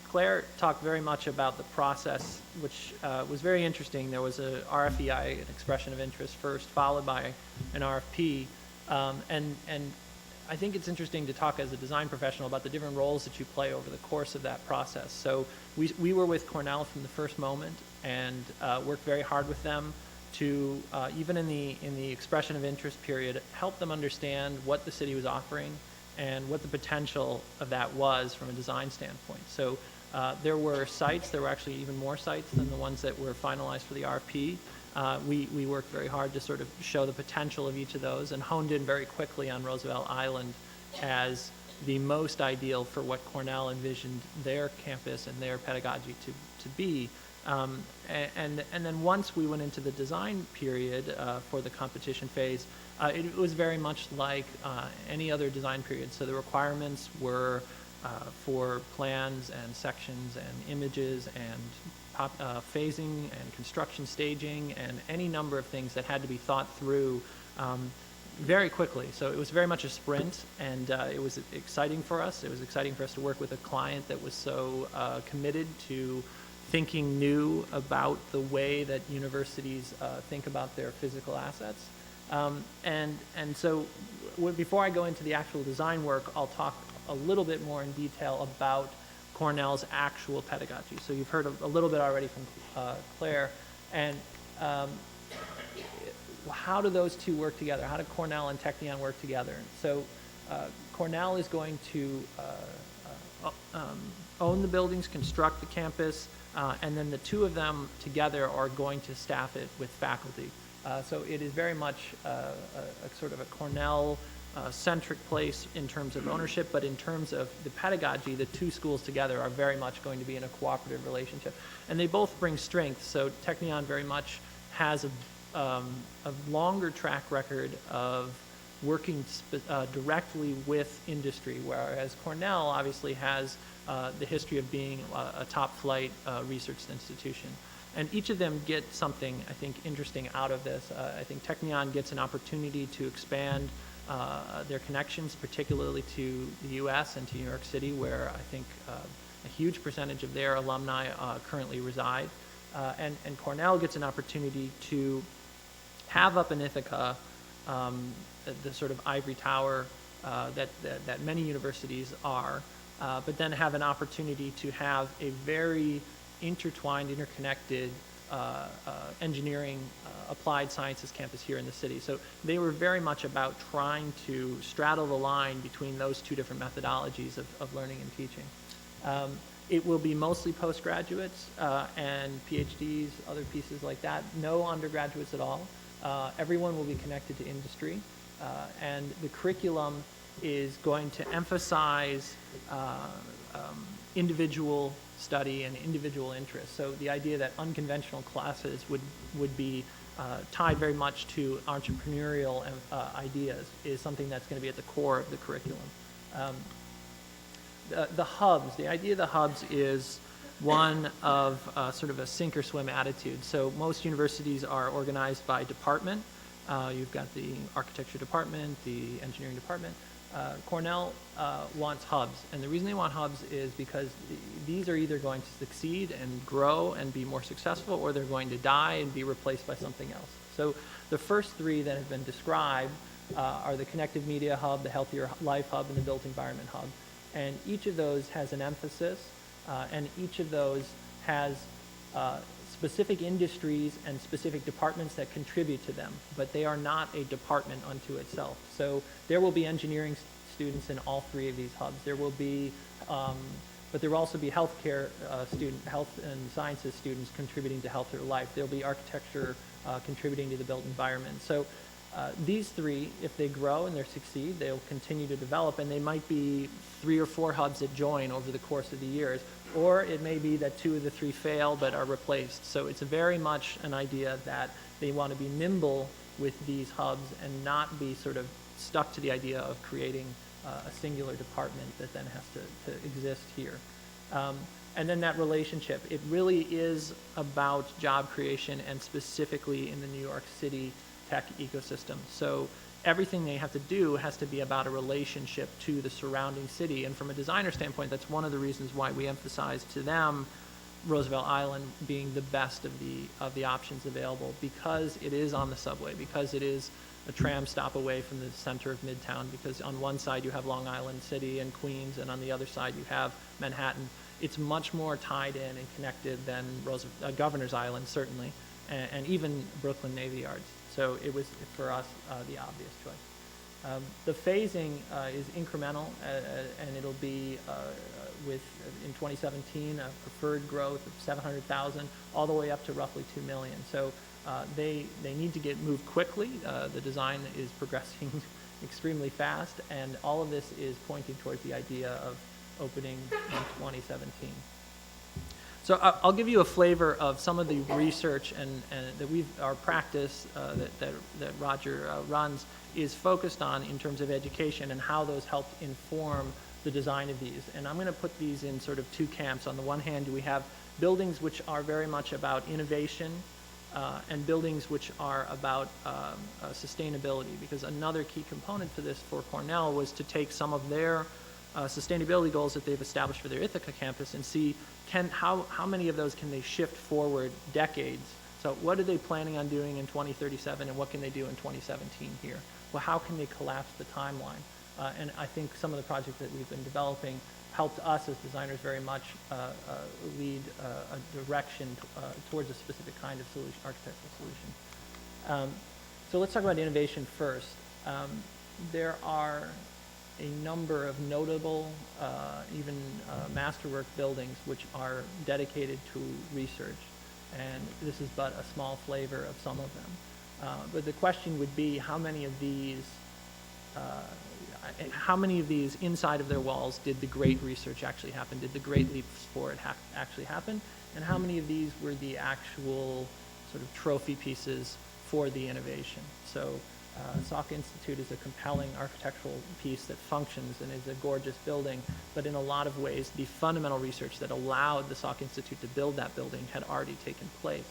Claire talked very much about the process, which was very interesting. There was a RFEI, an expression of interest first, followed by an RFP. And I think it's interesting to talk as a design professional about the different roles that you play over the course of that process. So we were with Cornell from the first moment and worked very hard with them to, even in the expression of interest period, help them understand what the city was offering and what the potential of that was from a design standpoint. So there were sites, there were actually even more sites than the ones that were finalized for the RFP. We worked very hard to sort of show the potential of each of those and honed in very quickly on Roosevelt Island as the most ideal for what Cornell envisioned their campus and their pedagogy to be. And then once we went into the design period for the competition phase, it was very much like any other design period. So the requirements were for plans and sections and images and phasing and construction staging and any number of things that had to be thought through very quickly. So it was very much a sprint, and it was exciting for us. It was exciting for us to work with a client that was so committed to thinking new about the way that universities think about their physical assets. And so before I go into the actual design work, I'll talk a little bit more in detail about Cornell's actual pedagogy. So you've heard a little bit already from Claire, and how do those two work together? How do Cornell and Technion work together? So Cornell is going to own the buildings, construct the campus, and then the two of them together are going to staff it with faculty. So it is very much a sort of a Cornell centric place in terms of ownership, but in terms of the pedagogy, the two schools together are very much going to be in a cooperative relationship. And they both bring strengths. So Technion very much has a longer track record of working directly with industry, whereas Cornell obviously has the history of being a top flight research institution. And each of them get something, I think, interesting out of this. I think Technion gets an opportunity to expand their connections, particularly to the US and to New York City, where I think a huge percentage of their alumni currently reside. And Cornell gets an opportunity to have up in Ithaca the sort of ivory tower that many universities are, but then have an opportunity to have a very intertwined, interconnected engineering, applied sciences campus here in the city. So they were very much about trying to straddle the line between those two different methodologies of learning and teaching. It will be mostly postgraduates and PhDs, other pieces like that. No undergraduates at all. Everyone will be connected to industry. And the curriculum is going to emphasize individual study and individual interest. So the idea that unconventional classes would be tied very much to entrepreneurial ideas is something that's going to be at the core of the curriculum. The hubs, the idea of the hubs is one of sort of a sink or swim attitude. So most universities are organized by department. You've got the architecture department, the engineering department. Cornell wants hubs, and the reason they want hubs is because these are either going to succeed and grow and be more successful, or they're going to die and be replaced by something else. So the first three that have been described are the Connective Media Hub, the Healthier Life Hub, and the Built Environment Hub. And each of those has an emphasis, and each of those has specific industries and specific departments that contribute to them, but they are not a department unto itself. So there will be engineering students in all three of these hubs. There will be, but there will also be healthcare health and sciences students contributing to Healthier Life. There will be architecture contributing to the built environment. So these three, if they grow and they succeed, they'll continue to develop, and they might be 3 or 4 hubs that join over the course of the years. Or it may be that 2 of the 3 fail but are replaced. So it's very much an idea that they want to be nimble with these hubs and not be sort of stuck to the idea of creating a singular department that then has to exist here. And then that relationship, it really is about job creation, and specifically in the New York City tech ecosystem. So everything they have to do has to be about a relationship to the surrounding city. And from a designer standpoint, that's one of the reasons why we emphasize to them Roosevelt Island being the best of the options available, because it is on the subway, because it is a tram stop away from the center of Midtown, because on one side you have Long Island City and Queens, and on the other side you have Manhattan. It's much more tied in and connected than Governor's Island, certainly, and even Brooklyn Navy Yards. So it was, for us, the obvious choice. The phasing is incremental, and it'll be in 2017, a preferred growth of 700,000, all the way up to roughly 2 million. So they need to move quickly. The design is progressing extremely fast, and all of this is pointing towards the idea of opening in 2017. So I'll give you a flavor of some of the research and that our practice that Roger runs is focused on in terms of education and how those helped inform the design of these. And I'm going to put these in sort of two camps. On the one hand, we have buildings which are very much about innovation and buildings which are about sustainability, because another key component for this for Cornell was to take some of their sustainability goals that they've established for their Ithaca campus and see how many of those can they shift forward decades. So what are they planning on doing in 2037, and what can they do in 2017 here? Well, how can they collapse the timeline? And I think some of the projects that we've been developing helped us as designers very much lead a direction towards a specific kind of solution, architectural solution. So let's talk about innovation first. There are a number of notable, even masterwork buildings which are dedicated to research, and this is but a small flavor of some of them. But the question would be, how many of these inside of their walls did the great research actually happen? Did the great leaps forward actually happen? And how many of these were the actual sort of trophy pieces for the innovation? So Salk Institute is a compelling architectural piece that functions and is a gorgeous building, but in a lot of ways, the fundamental research that allowed the Salk Institute to build that building had already taken place.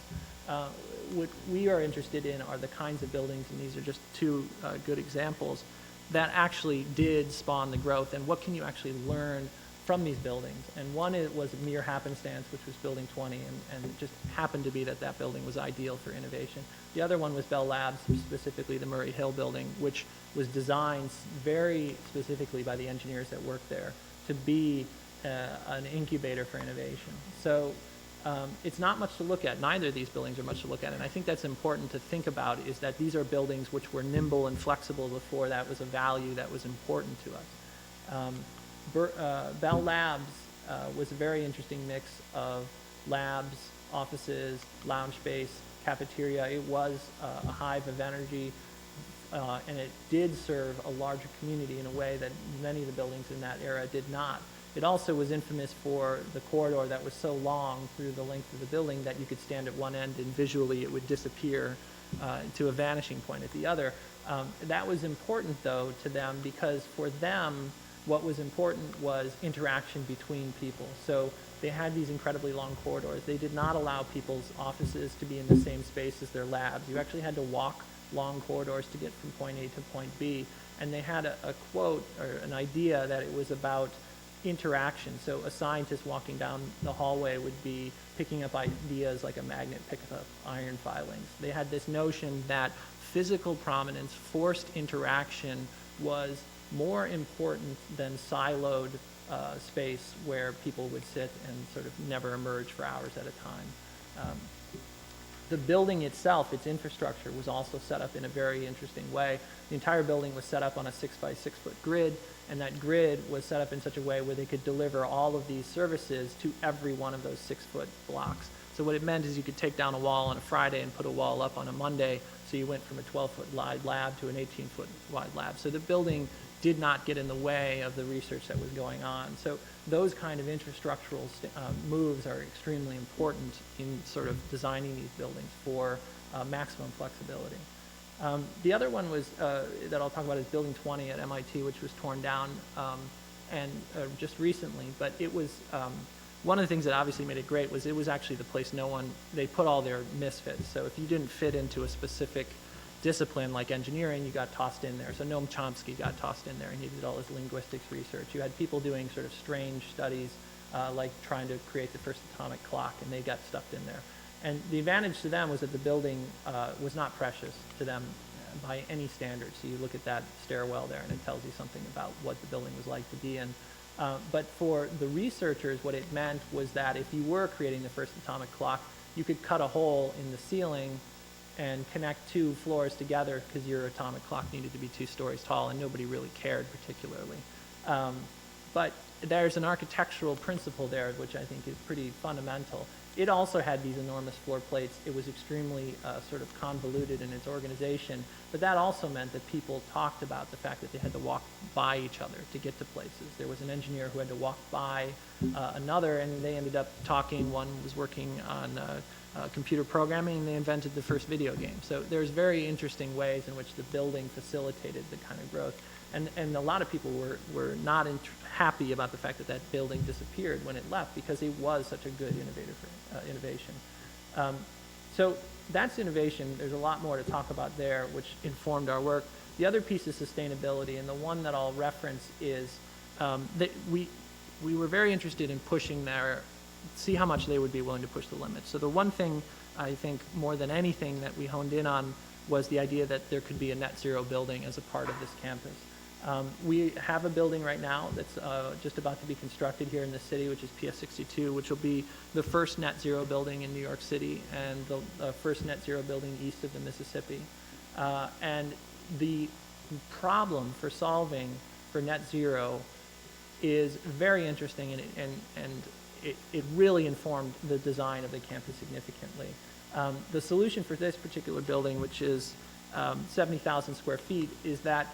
What we are interested in are the kinds of buildings, and these are just two good examples, that actually did spawn the growth, and what can you actually learn from these buildings. And one was mere happenstance, which was Building 20, and it just happened to be that building was ideal for innovation. The other one was Bell Labs, specifically the Murray Hill building, which was designed very specifically by the engineers that worked there to be an incubator for innovation. So it's not much to look at. Neither of these buildings are much to look at, and I think that's important to think about, is that these are buildings which were nimble and flexible before that was a value that was important to us. Bell Labs was a very interesting mix of labs, offices, lounge space, cafeteria. It was a hive of energy, and it did serve a larger community in a way that many of the buildings in that era did not. It also was infamous for the corridor that was so long through the length of the building that you could stand at one end and visually it would disappear to a vanishing point at the other. That was important, though, to them, because for them, what was important was interaction between people. So they had these incredibly long corridors. They did not allow people's offices to be in the same space as their labs. You actually had to walk long corridors to get from point A to point B. And they had a quote or an idea that it was about interaction. So a scientist walking down the hallway would be picking up ideas like a magnet picks up iron filings. They had this notion that physical prominence, forced interaction, was more important than siloed space where people would sit and sort of never emerge for hours at a time. The building itself, its infrastructure, was also set up in a very interesting way. The entire building was set up on a 6 by 6 foot grid, and that grid was set up in such a way where they could deliver all of these services to every one of those 6 foot blocks. So what it meant is you could take down a wall on a Friday and put a wall up on a Monday, so you went from a 12 foot wide lab to an 18 foot wide lab. So the building did not get in the way of the research that was going on. So those kind of infrastructural moves are extremely important in sort of designing these buildings for maximum flexibility. The other one was that I'll talk about is Building 20 at MIT, which was torn down just recently. But it was one of the things that obviously made it great was it was actually the place they put all their misfits. So if you didn't fit into a specific discipline like engineering, you got tossed in there. So Noam Chomsky got tossed in there, and he did all his linguistics research. You had people doing sort of strange studies, like trying to create the first atomic clock, and they got stuffed in there. And the advantage to them was that the building was not precious to them by any standard. So you look at that stairwell there, and it tells you something about what the building was like to be in. But for the researchers, what it meant was that if you were creating the first atomic clock, you could cut a hole in the ceiling and connect 2 floors together, because your atomic clock needed to be 2 stories tall, and nobody really cared particularly. But there's an architectural principle there, which I think is pretty fundamental. It also had these enormous floor plates. It was extremely sort of convoluted in its organization, but that also meant that people talked about the fact that they had to walk by each other to get to places. There was an engineer who had to walk by another, and they ended up talking. One was working on computer programming, and they invented the first video game. So there's very interesting ways in which the building facilitated the kind of growth. And a lot of people were not happy about the fact that that building disappeared when it left, because it was such a good innovation. So that's innovation. There's a lot more to talk about there, which informed our work. The other piece is sustainability, and the one that I'll reference is that we were very interested in pushing see how much they would be willing to push the limits. So the one thing I think more than anything that we honed in on was the idea that there could be a net zero building as a part of this campus. We have a building right now that's just about to be constructed here in the city, which is PS62, which will be the first net zero building in New York City and the first net zero building east of the Mississippi. And the problem for solving for net zero is very interesting, and it really informed the design of the campus significantly. The solution for this particular building, which is 70,000 square feet, is that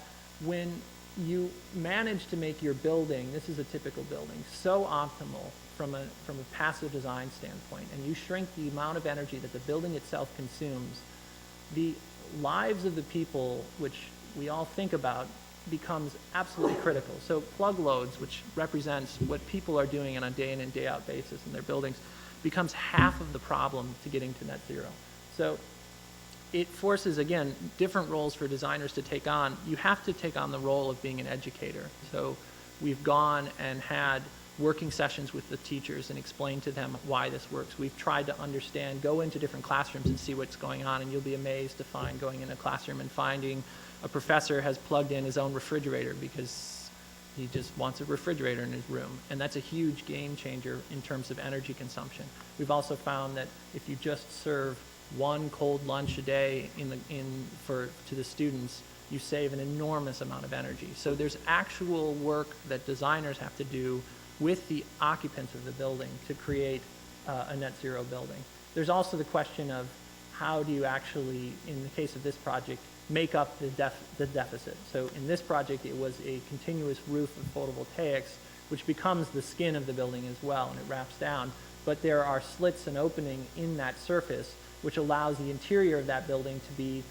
when you manage to make your building, this is a typical building, so optimal from a passive design standpoint, and you shrink the amount of energy that the building itself consumes, the lives of the people, which we all think about, becomes absolutely critical. So plug loads, which represents what people are doing on a day in and day out basis in their buildings, becomes half of the problem to getting to net zero. So it forces, again, different roles for designers to take on. You have to take on the role of being an educator. So we've gone and had working sessions with the teachers and explained to them why this works. We've tried to understand, go into different classrooms and see what's going on, and you'll be amazed to find going in a classroom and finding a professor has plugged in his own refrigerator because he just wants a refrigerator in his room. And that's a huge game changer in terms of energy consumption. We've also found that if you just serve one cold lunch a day to the students, you save an enormous amount of energy. So there's actual work that designers have to do with the occupants of the building to create a net zero building. There's also the question of how do you actually, in the case of this project, make up the deficit. So in this project, it was a continuous roof of photovoltaics, which becomes the skin of the building as well, and it wraps down. But there are slits and opening in that surface, which allows the interior of that building to be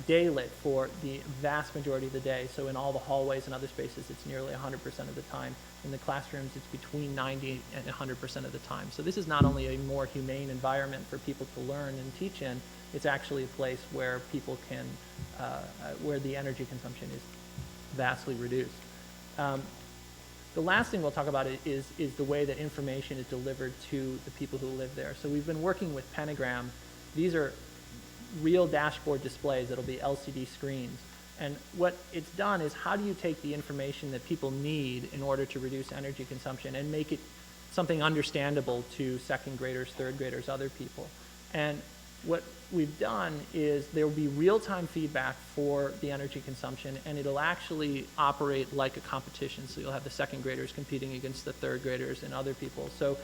daylit for the vast majority of the day. So in all the hallways and other spaces, it's nearly 100% of the time. In the classrooms, it's between 90 and 100% of the time. So this is not only a more humane environment for people to learn and teach in, it's actually a place where people can, where the energy consumption is vastly reduced. The last thing we'll talk about is the way that information is delivered to the people who live there. So we've been working with Pentagram. These are real dashboard displays that'll be LCD screens. And what it's done is, how do you take the information that people need in order to reduce energy consumption and make it something understandable to second graders, third graders, other people? And what we've done is there will be real-time feedback for the energy consumption, and it'll actually operate like a competition. So you'll have the second graders competing against the third graders and other people. So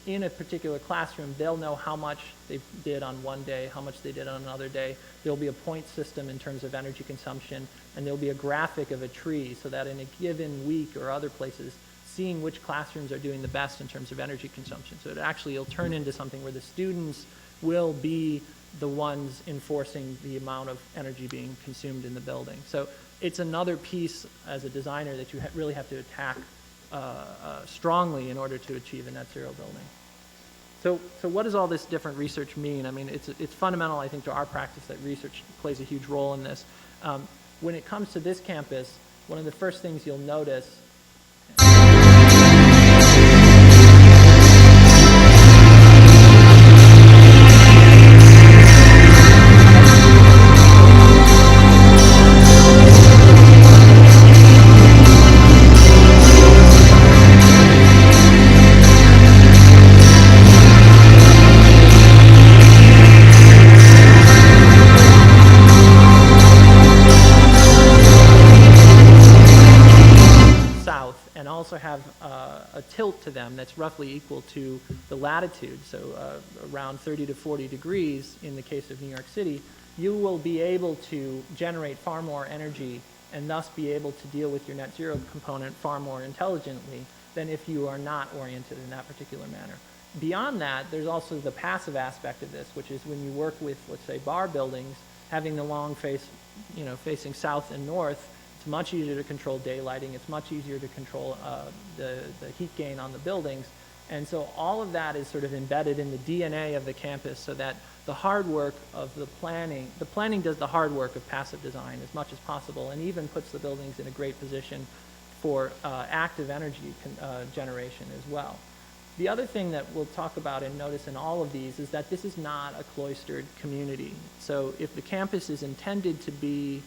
in a particular classroom, they'll know how much they did on one day, how much they did on another day. There'll be a point system in terms of energy consumption, and there'll be a graphic of a tree so that in a given week or other places, seeing which classrooms are doing the best in terms of energy consumption. So it'll turn into something where the students will be the ones enforcing the amount of energy being consumed in the building. So it's another piece as a designer that you really have to attack strongly in order to achieve a net zero building. So what does all this different research mean? I mean, it's fundamental, I think, to our practice that research plays a huge role in this. When it comes to this campus, one of the first things you'll notice also have a tilt to them that's roughly equal to the latitude, so around 30 to 40 degrees in the case of New York City, you will be able to generate far more energy and thus be able to deal with your net zero component far more intelligently than if you are not oriented in that particular manner. Beyond that, there's also the passive aspect of this, which is when you work with, let's say, bar buildings, having the long face, facing south and north, it's much easier to control daylighting. It's much easier to control the heat gain on the buildings. And so all of that is sort of embedded in the DNA of the campus so that the hard work of the planning does the hard work of passive design as much as possible and even puts the buildings in a great position for active energy generation as well. The other thing that we'll talk about and notice in all of these is that this is not a cloistered community. So if the campus is intended to be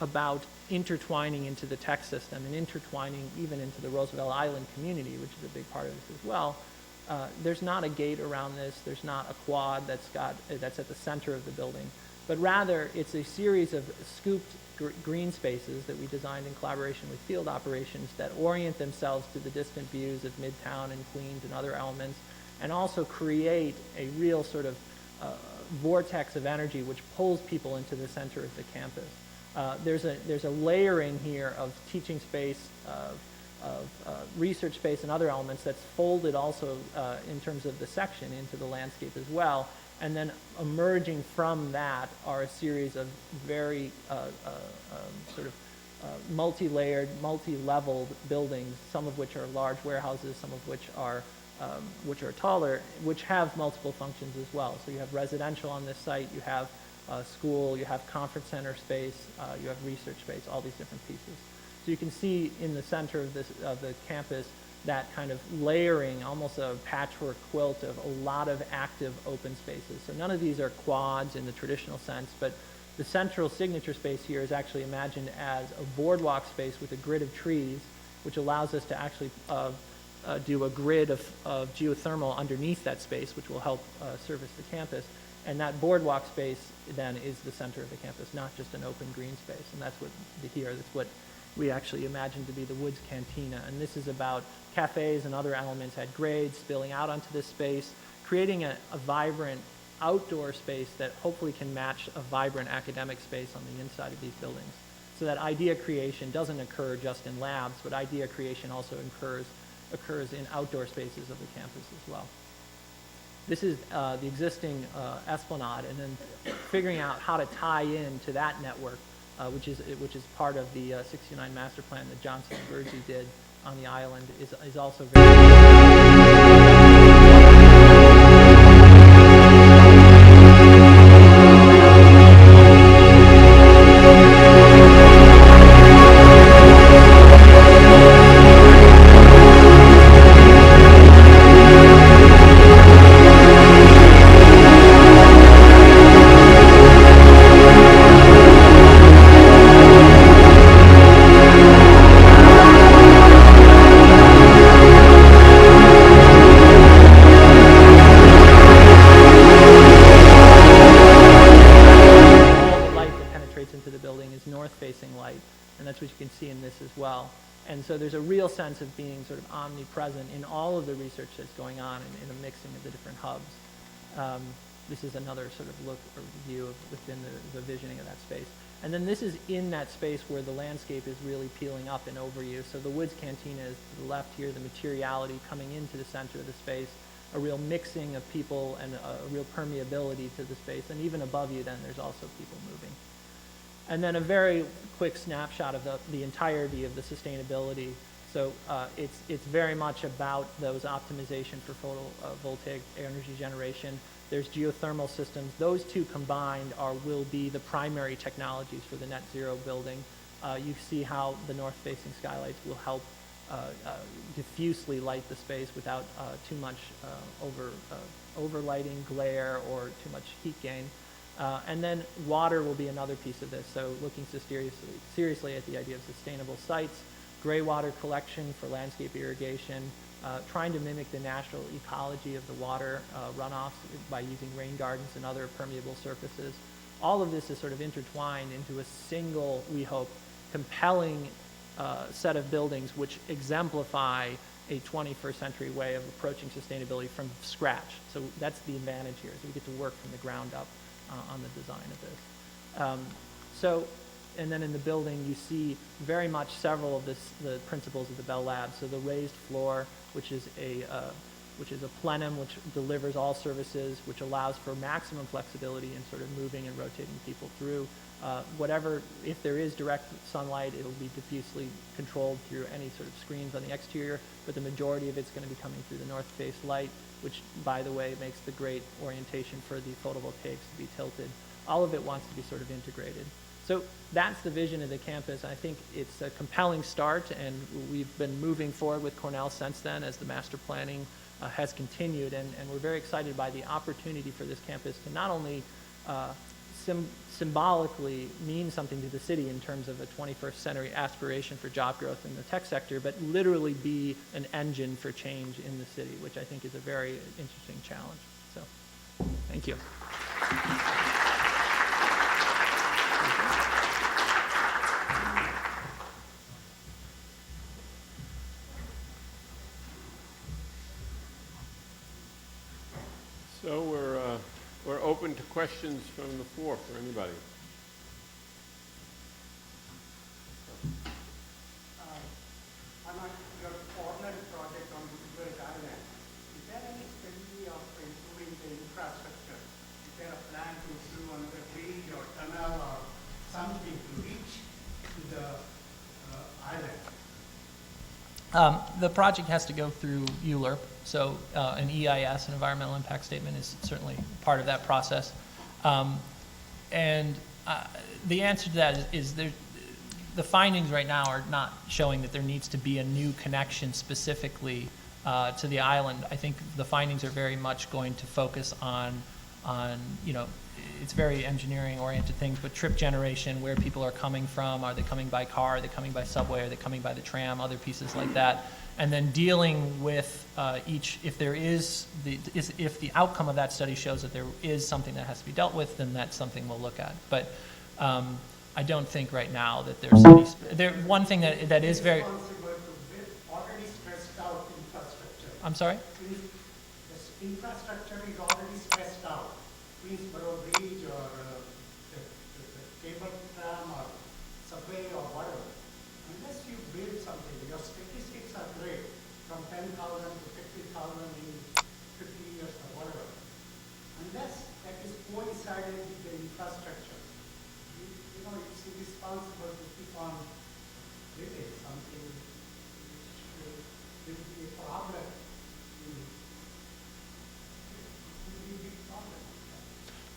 about intertwining into the tech system and intertwining even into the Roosevelt Island community, which is a big part of this as well, there's not a gate around this. There's not a quad that's at the center of the building, but rather it's a series of scooped green spaces that we designed in collaboration with field operations that orient themselves to the distant views of Midtown and Queens and other elements, and also create a real sort of vortex of energy which pulls people into the center of the campus. There's a layering here of teaching space, of research space and other elements that's folded also in terms of the section into the landscape as well. And then emerging from that are a series of very sort of multi-layered, multi-leveled buildings, some of which are large warehouses, some of which are taller, which have multiple functions as well. So you have residential on this site, you have school, you have conference center space, you have research space, all these different pieces. So you can see in the center of the campus that kind of layering, almost a patchwork quilt of a lot of active open spaces. So none of these are quads in the traditional sense, but the central signature space here is actually imagined as a boardwalk space with a grid of trees, which allows us to actually do a grid of geothermal underneath that space, which will help service the campus. And that boardwalk space then is the center of the campus, not just an open green space. And that's what we actually imagine to be the Woods Cantina. And this is about cafes and other elements at grade spilling out onto this space, creating a vibrant outdoor space that hopefully can match a vibrant academic space on the inside of these buildings. So that idea creation doesn't occur just in labs, but idea creation also occurs in outdoor spaces of the campus as well. This is the existing esplanade, and then figuring out how to tie in to that network, which is part of the 69 master plan that Johnson and Burgee did on the island, is also very And so there's a real sense of being sort of omnipresent in all of the research that's going on in a mixing of the different hubs. This is another sort of look or view of within the visioning of that space. And then this is in that space where the landscape is really peeling up and over you. So the Woods Cantina is to the left here, the materiality coming into the center of the space, a real mixing of people and a real permeability to the space. And even above you then there's also people moving. And then a very quick snapshot of the entirety of the sustainability So it's very much about those optimization for photovoltaic energy generation. There's geothermal systems. Those two combined will be the primary technologies for the net zero building. You see how the north-facing skylights will help diffusely light the space without too much overlighting, glare, or too much heat gain. And then water will be another piece of this. So looking seriously at the idea of sustainable sites, gray water collection for landscape irrigation, trying to mimic the natural ecology of the water runoffs by using rain gardens and other permeable surfaces. All of this is sort of intertwined into a single, we hope, compelling set of buildings which exemplify a 21st century way of approaching sustainability from scratch. So that's the advantage here, is we get to work from the ground up on the design of this. And then in the building, you see very much several of the principles of the Bell Lab. So the raised floor, which is a plenum which delivers all services, which allows for maximum flexibility in sort of moving and rotating people through. If there is direct sunlight, it'll be diffusely controlled through any sort of screens on the exterior, but the majority of it's going to be coming through the north face light, which, by the way, makes the great orientation for the photovoltaics to be tilted. All of it wants to be sort of integrated. So that's the vision of the campus. I think it's a compelling start, and we've been moving forward with Cornell since then as the master planning has continued, and we're very excited by the opportunity for this campus to not only symbolically mean something to the city in terms of a 21st century aspiration for job growth in the tech sector, but literally be an engine for change in the city, which I think is a very interesting challenge. So, thank you. So we're open to questions from the floor for anybody. On your Portland project on Williamson Island, is there any study of improving the infrastructure? Is there a plan to do another bridge or tunnel or something to reach to the island? The project has to go through ULURP, so an EIS, an environmental impact statement, is certainly part of that process. And the answer to that is the findings right now are not showing that there needs to be a new connection specifically to the island. I think the findings are very much going to focus on it's very engineering-oriented things, but trip generation, where people are coming from, are they coming by car, are they coming by subway, are they coming by the tram, other pieces like that, and then dealing with if the outcome of that study shows that there is something that has to be dealt with, then that's something we'll look at. But I don't think right now that there's one thing that is very. Already stressed out infrastructure. I'm sorry? This infrastructure is already stressed out. Queensboro Bridge or the cable tram or subway or whatever. Unless you build something, your statistics are great, from 10,000 to 50,000 in 50 years or whatever. Unless that is coincided with the infrastructure, it's irresponsible to keep on building something which will be a problem.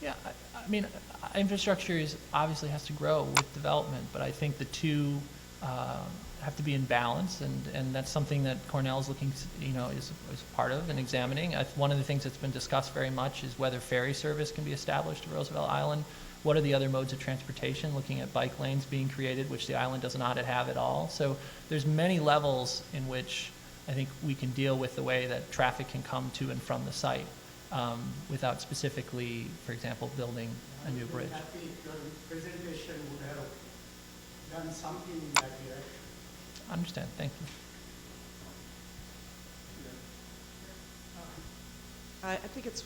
Yeah, I mean, infrastructure obviously has to grow with development, but I think the two have to be in balance, and that's something that Cornell is looking, is part of and examining. One of the things that's been discussed very much is whether ferry service can be established to Roosevelt Island. What are the other modes of transportation? Looking at bike lanes being created, which the island does not have at all. So there's many levels in which I think we can deal with the way that traffic can come to and from the site. Without specifically, for example, building a new bridge. I think your presentation would have done something in that direction. I understand. Thank you. I think it's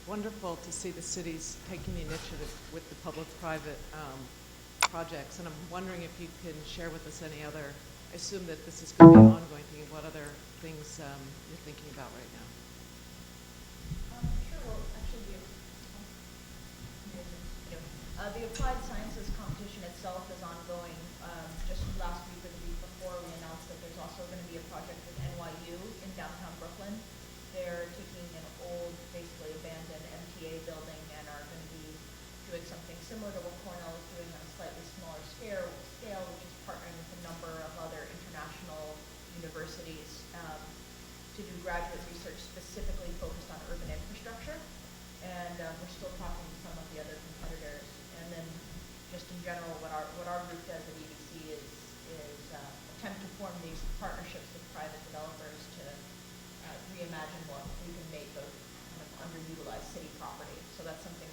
wonderful to see the cities taking the initiative with the public-private projects, and I'm wondering if you can share with us any other. I assume that this is going to be an ongoing thing. What other things you're thinking about right now? Sure. Well, actually, the Applied Sciences competition itself is ongoing. Just last week or the week before, we announced that going to be a project with NYU in downtown Brooklyn. They're taking an old, basically abandoned MTA building and are going to be doing something similar to what Cornell is doing on a slightly smaller scale, which is partnering with a number of other international universities to do graduate research specifically focused on urban infrastructure. And we're still talking to some of the other competitors. And then just in general, what our group does at EDC is attempt to form these partnerships with private developers to reimagine what we can make of kind of underutilized city property. So that's something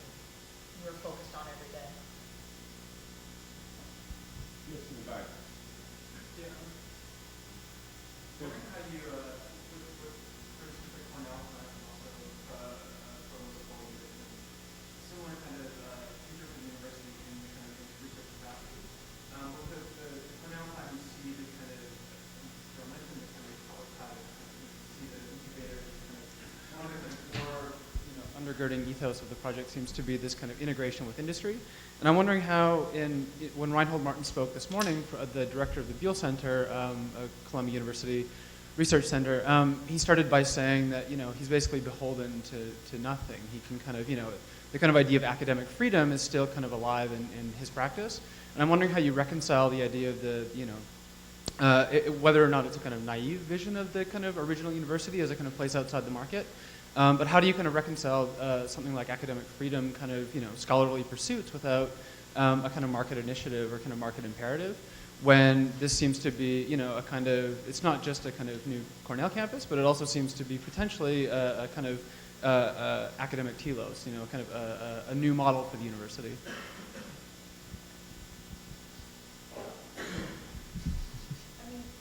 we're focused on every day. Yes, in the back. Yeah. Wondering how you, with Cornell, and also similar kind of future for the university in the kind of research capacity. With the Cornell lab, you see the kind of experiment and the kind of public lab, you see the incubator kind of one of the core, undergirding ethos of the project seems to be this kind of integration with industry. And I'm wondering how, when Reinhold Martin spoke this morning, the director of the Buell Center, Columbia University Research Center, he started by saying that he's basically beholden to nothing. He can kind of the kind of idea of academic freedom is still kind of alive in his practice. And I'm wondering how you reconcile the idea of the whether or not it's a kind of naive vision of the kind of original university as a kind of place outside the market. But how do you kind of reconcile something like academic freedom, kind of scholarly pursuits without a kind of market initiative or kind of market imperative, when this seems to be a kind of, it's not just a kind of new Cornell campus, but it also seems to be potentially a kind of academic telos, kind of a new model for the university. I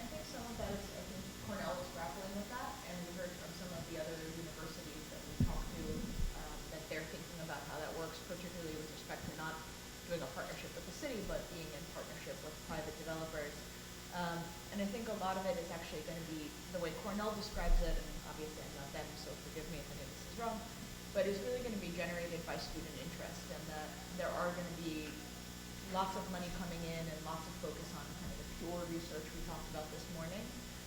think some of that is, Cornell is grappling with that, and we heard from some of the other universities that we talked to that they're thinking about how that works, particularly with respect to not doing a partnership with the city, but being in partnership with private developers. And I think a lot of it is actually going to be the way Cornell describes it, and obviously I'm not them, so forgive me if any of this is wrong, but it's really going to be generated by student interest, and that there are going to be lots of money coming in and lots of focus on kind of the pure research we talked about this morning.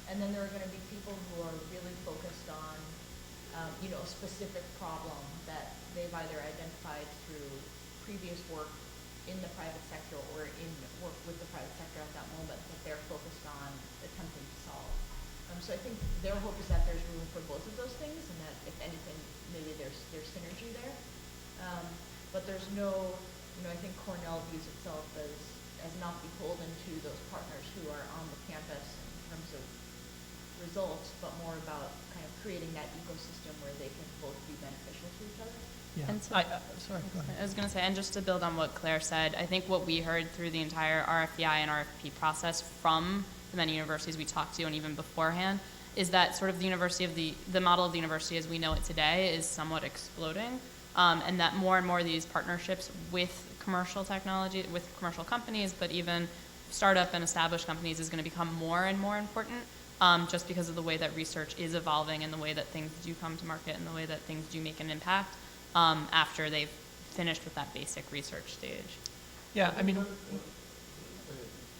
And then there are going to be people who are really focused on, a specific problem that they've either identified through previous work in the private sector or in work with the private sector at that moment that they're focused on attempting to solve. So I think their hope is that there's room for both of those things, and that if anything, maybe there's synergy there. But there's no, I think Cornell views itself as not beholden to those partners who are on the campus in terms of results, but more about kind of creating that ecosystem where they can both be beneficial to each other. Yeah. And so, Sorry, go ahead. I was going to say, and just to build on what Claire said, I think what we heard through the entire RFEI and RFP process from the many universities we talked to and even beforehand is that sort of the model of the university as we know it today is somewhat exploding, and that more and more of these partnerships with commercial technology, with commercial companies, but even startup and established companies is going to become more and more important, just because of the way that research is evolving and the way that things do come to market and the way that things do make an impact after they've finished with that basic research stage. Yeah,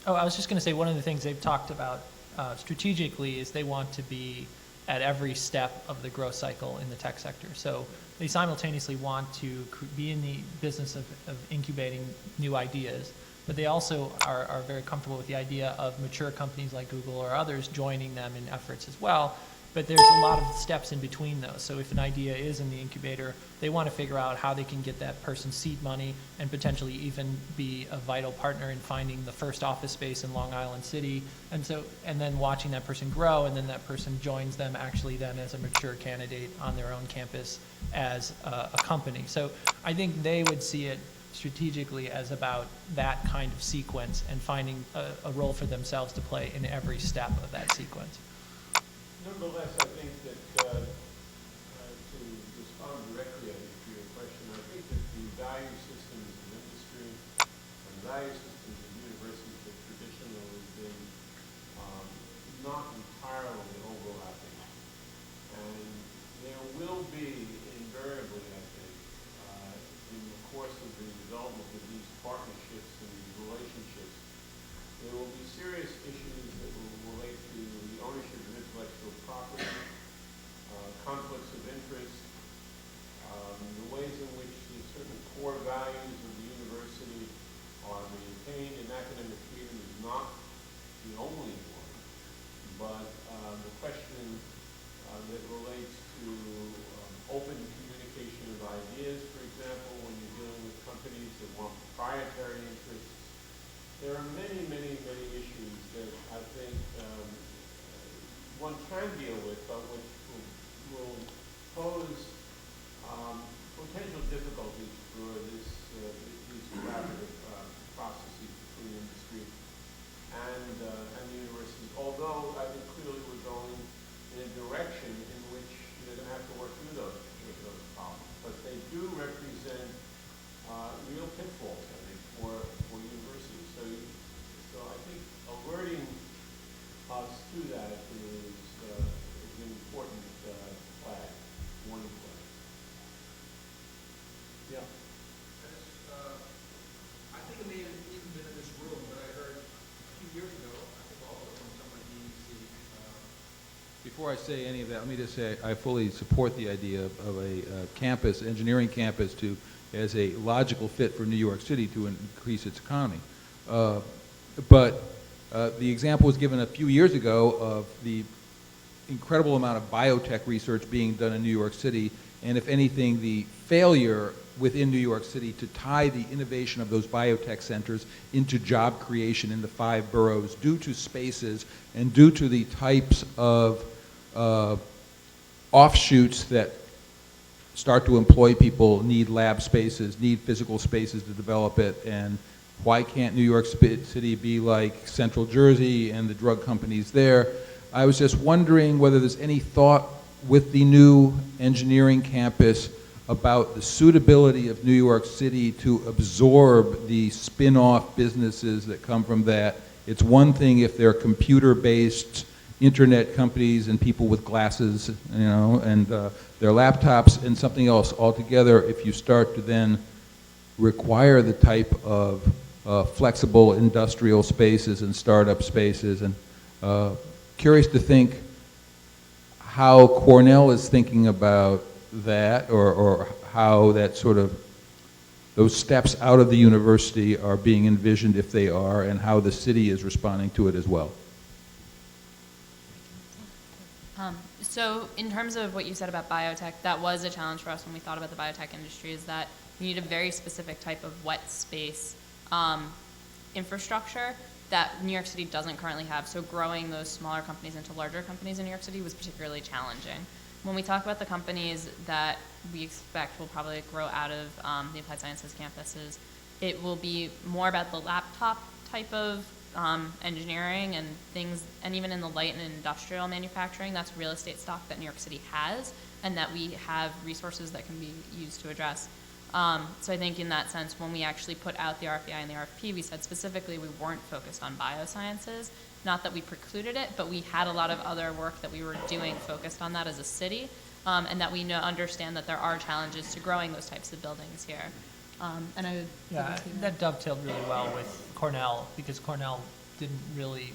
I was just going to say one of the things they've talked about strategically is they want to be at every step of the growth cycle in the tech sector. So they simultaneously want to be in the business of incubating new ideas, but they also are very comfortable with the idea of mature companies like Google or others joining them in efforts as well. But there's a lot of steps in between those. So if an idea is in the incubator, they want to figure out how they can get that person seed money and potentially even be a vital partner in finding the first office space in Long Island City. And then watching that person grow, and then that person joins them actually then as a mature candidate on their own campus as a company. So I think they would see it strategically as about that kind of sequence and finding a role for themselves to play in every step of that sequence. Nonetheless, I think that to respond directly, to your question, I think that the value systems of industry and value systems of universities have traditionally been not entirely overlapping. And there will be invariably, I think, in the course of the development of these partnerships and these relationships, there will be serious issues that will relate to the ownership ideas, for example, when you're dealing with companies that want proprietary interests. There are many, many, many issues that I think one can deal with, but which will pose potential difficulties for these collaborative processes between industry and the universities. Although I think clearly we're going in a direction in which they're going to have to work through those problems. But they do represent real pitfalls, I think, for universities. So I think alerting us to that is an important flag, warning flag. Yeah. I think it may have even been in this room, but I heard a few years ago, I think also from someone at EEC. Before I say any of that, let me just say I fully support the idea of a campus, engineering campus, as a logical fit for New York City to increase its economy. But the example was given a few years ago of the incredible amount of biotech research being done in New York City, and if anything, the failure within New York City to tie the innovation of those biotech centers into job creation in the 5 boroughs due to spaces and due to the types of offshoots that start to employ people, need lab spaces, need physical spaces to develop it, and why can't New York City be like Central Jersey and the drug companies there? I was just wondering whether there's any thought with the new engineering campus about the suitability of New York City to absorb the spin-off businesses that come from that. It's one thing if they're computer-based internet companies and people with glasses, you know, and their laptops, and something else altogether if you start to then require the type of flexible industrial spaces and startup spaces. And curious to think how Cornell is thinking about that, or how that sort of, those steps out of the university are being envisioned, if they are, and how the city is responding to it as well. So in terms of what you said about biotech, that was a challenge for us when we thought about the biotech industry, is that you need a very specific type of wet space infrastructure that New York City doesn't currently have. So growing those smaller companies into larger companies in New York City was particularly challenging. When we talk about the companies that we expect will probably grow out of the applied sciences campuses, it will be more about the laptop type of engineering and things, and even in the light and industrial manufacturing, that's real estate stock that New York City has, and that we have resources that can be used to address. So I think in that sense, when we actually put out the RFEI and the RFP, we said specifically we weren't focused on biosciences. Not that we precluded it, but we had a lot of other work that we were doing focused on that as a city, and that we understand that there are challenges to growing those types of buildings here. And I would that dovetailed really well with Cornell, because Cornell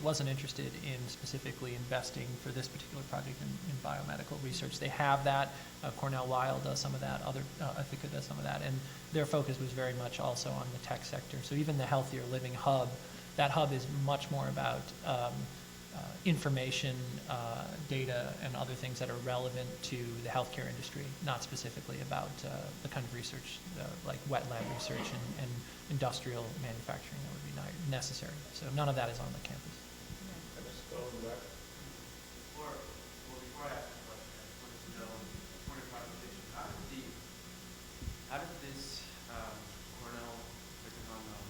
wasn't interested in specifically investing for this particular project in biomedical research. They have that. Cornell-Weill does some of that. Ithaca does some of that. And their focus was very much also on the tech sector. So even the Healthier Living Hub, that hub is much more about information, data, and other things that are relevant to the healthcare industry, not specifically about the kind of research like wet lab research and industrial manufacturing that would be necessary. So none of that is on the campus. Before I ask the question, I just wanted to know, point of clarification, how did this Cornell-Technion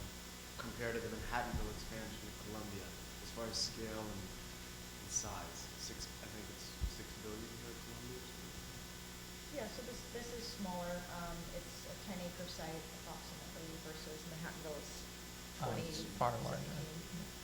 compare to the Manhattanville expansion of Columbia as far as scale and size? I think it's 6 billion here at Columbia. Yeah, so this is smaller. It's a 10-acre site approximately versus Manhattanville is 20. It's far larger.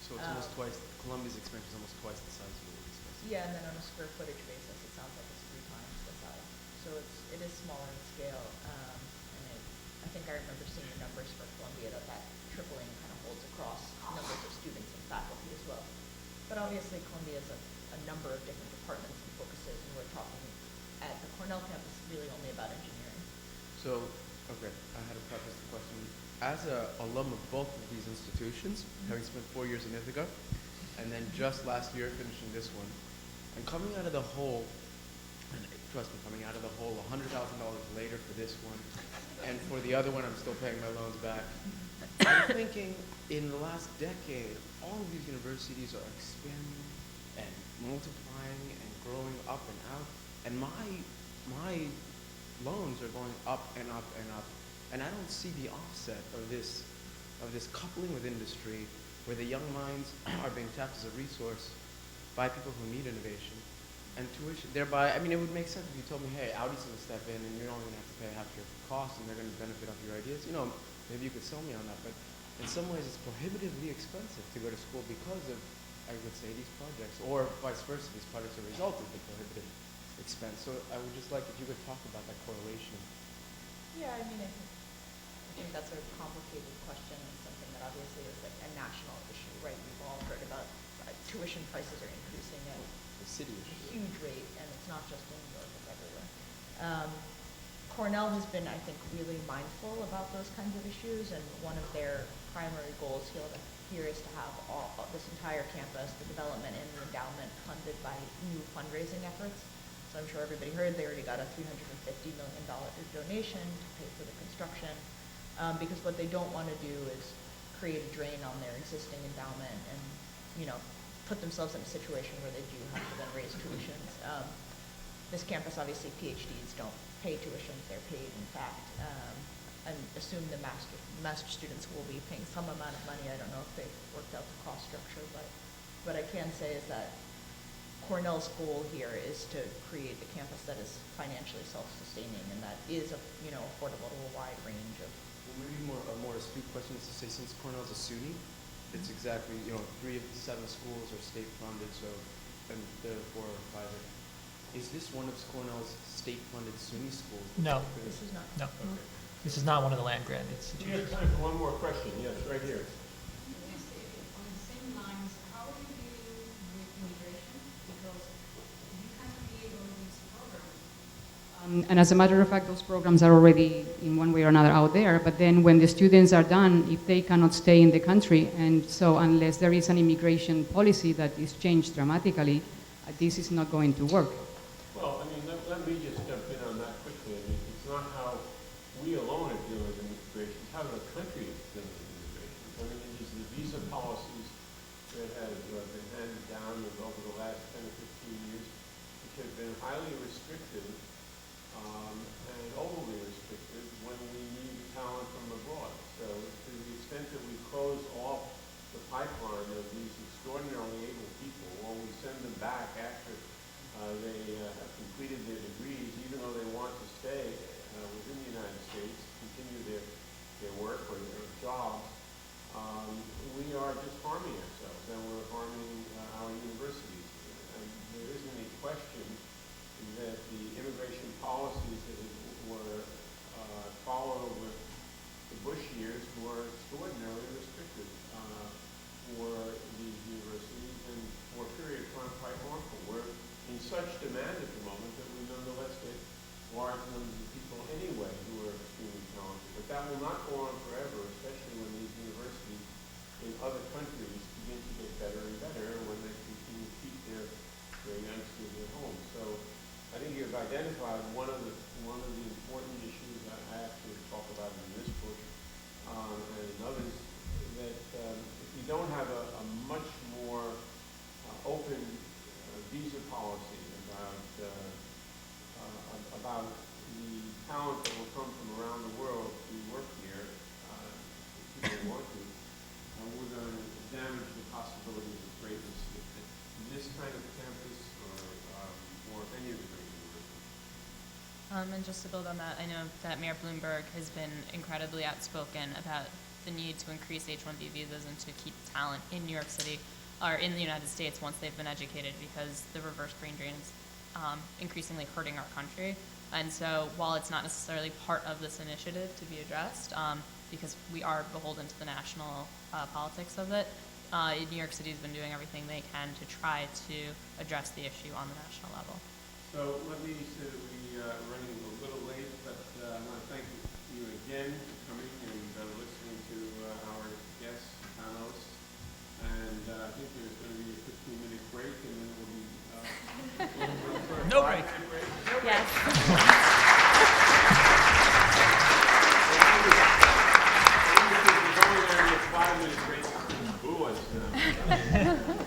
So it's almost twice, Columbia's expansion is almost twice the size of what we discussed. Yeah, and then on a square footage basis, it sounds like it's 3 times the size. So it is smaller in scale. And I think I remember seeing the numbers for Columbia that tripling kind of holds across numbers of students and faculty as well. But obviously Columbia is a number of different departments and focuses, and we're talking at the Cornell campus really only about engineering. So, okay, I had to preface the question. As an alum of both of these institutions, having spent 4 years in Ithaca, and then just last year finishing this one, and coming out of the hole, and trust me, coming out of the hole $100,000 later for this one, and for the other one, I'm still paying my loans back. I'm thinking in the last decade, all of these universities are expanding and multiplying and growing up and out, and my loans are going up and up and up, and I don't see the offset of this coupling with industry, where the young minds are being tapped as a resource by people who need innovation and tuition. Thereby, I mean, it would make sense if you told me, hey, Audi's going to step in and you're only going to have to pay half your costs and they're going to benefit off your ideas. You know, maybe you could sell me on that, but in some ways it's prohibitively expensive to go to school because of, I would say, these projects, or vice versa, these projects are a result of the prohibitive expense. So I would just like if you could talk about that correlation. Yeah, I mean, I think that's a complicated question and something that obviously is like a national issue, right? We've all heard about tuition prices are increasing at The city a issue. huge rate, and it's not just in New York, it's everywhere. Cornell has been, I think, really mindful about those kinds of issues, and one of their primary goals here is to have this entire campus, the development and the endowment, funded by new fundraising efforts. So I'm sure everybody heard they already got a $350 million donation to pay for the construction, because what they don't want to do is create a drain on their existing endowment and, you know, put themselves in a situation where they do have to then raise tuitions. This campus, obviously, PhDs don't pay tuitions, they're paid, in fact, and assume the master students will be paying some amount of money. I don't know if they've worked out the cost structure, but what I can say is that Cornell's goal here is to create a campus that is financially self-sustaining and that is, affordable to a wide range of. Well, maybe a more astute question is to say, since Cornell's a SUNY, it's exactly, 3 of the 7 schools are state funded, so, and the 4 are private. Is this one of Cornell's state-funded SUNY schools? No. This is not. No. Okay. This is not one of the land-grant We institutions. have time for one more question. Yes, right here. Just on the same lines, how are you dealing with immigration? Because you can create all these programs. And as a matter of fact, those programs are already in one way or another out there. But then when the students are done, if they cannot stay in the country, and so unless there is an immigration policy that is changed dramatically, this is not going to work. Well, I mean, let me just jump in on that quickly. I mean, it's not how we alone are dealing with immigration, it's how the country is dealing with immigration. I mean, it is the visa policies that have been handed down over the last 10 or 15 years, which have been highly restrictive and overly restrictive when we need talent from abroad. So to the extent that we close off the pipeline of these extraordinarily able people, or we send them back after they have completed their degrees, even though they want to stay within the United States, continue their work or their jobs, we are just harming ourselves, and we're harming our universities. And there isn't any question that the immigration policies that were followed over the Bush years were extraordinarily restrictive for these universities, and for a period of time quite harmful. We're in such demand at the moment that we nonetheless get large numbers of people anyway who are extremely talented. But that will not go on forever, especially when these universities in other countries begin to get better and better, and when they continue to keep their youngsters at home. So I think you've identified one of the important issues I actually talk about in this book and in others, that if we don't have a much more open visa policy about the talent that will come from around the world to work here, if people want to, we're going to damage the possibilities of greatness in this kind of campus or any of the great universities. And just to build on that, I know that Mayor Bloomberg has been incredibly outspoken about the need to increase H-1B visas and to keep talent in New York City or in the United States once they've been educated, because the reverse brain drain is increasingly hurting our country. And so while it's not necessarily part of this initiative to be addressed, because we are beholden to the national politics of it, New York City has been doing everything they can to try to address the issue on the national level. So let me say that we are running a little late, but I want to thank you again for coming and listening to our guests and panelists. And I think there's going to be a 15-minute break, and then we'll be No break. break. Yes. administration boo us now.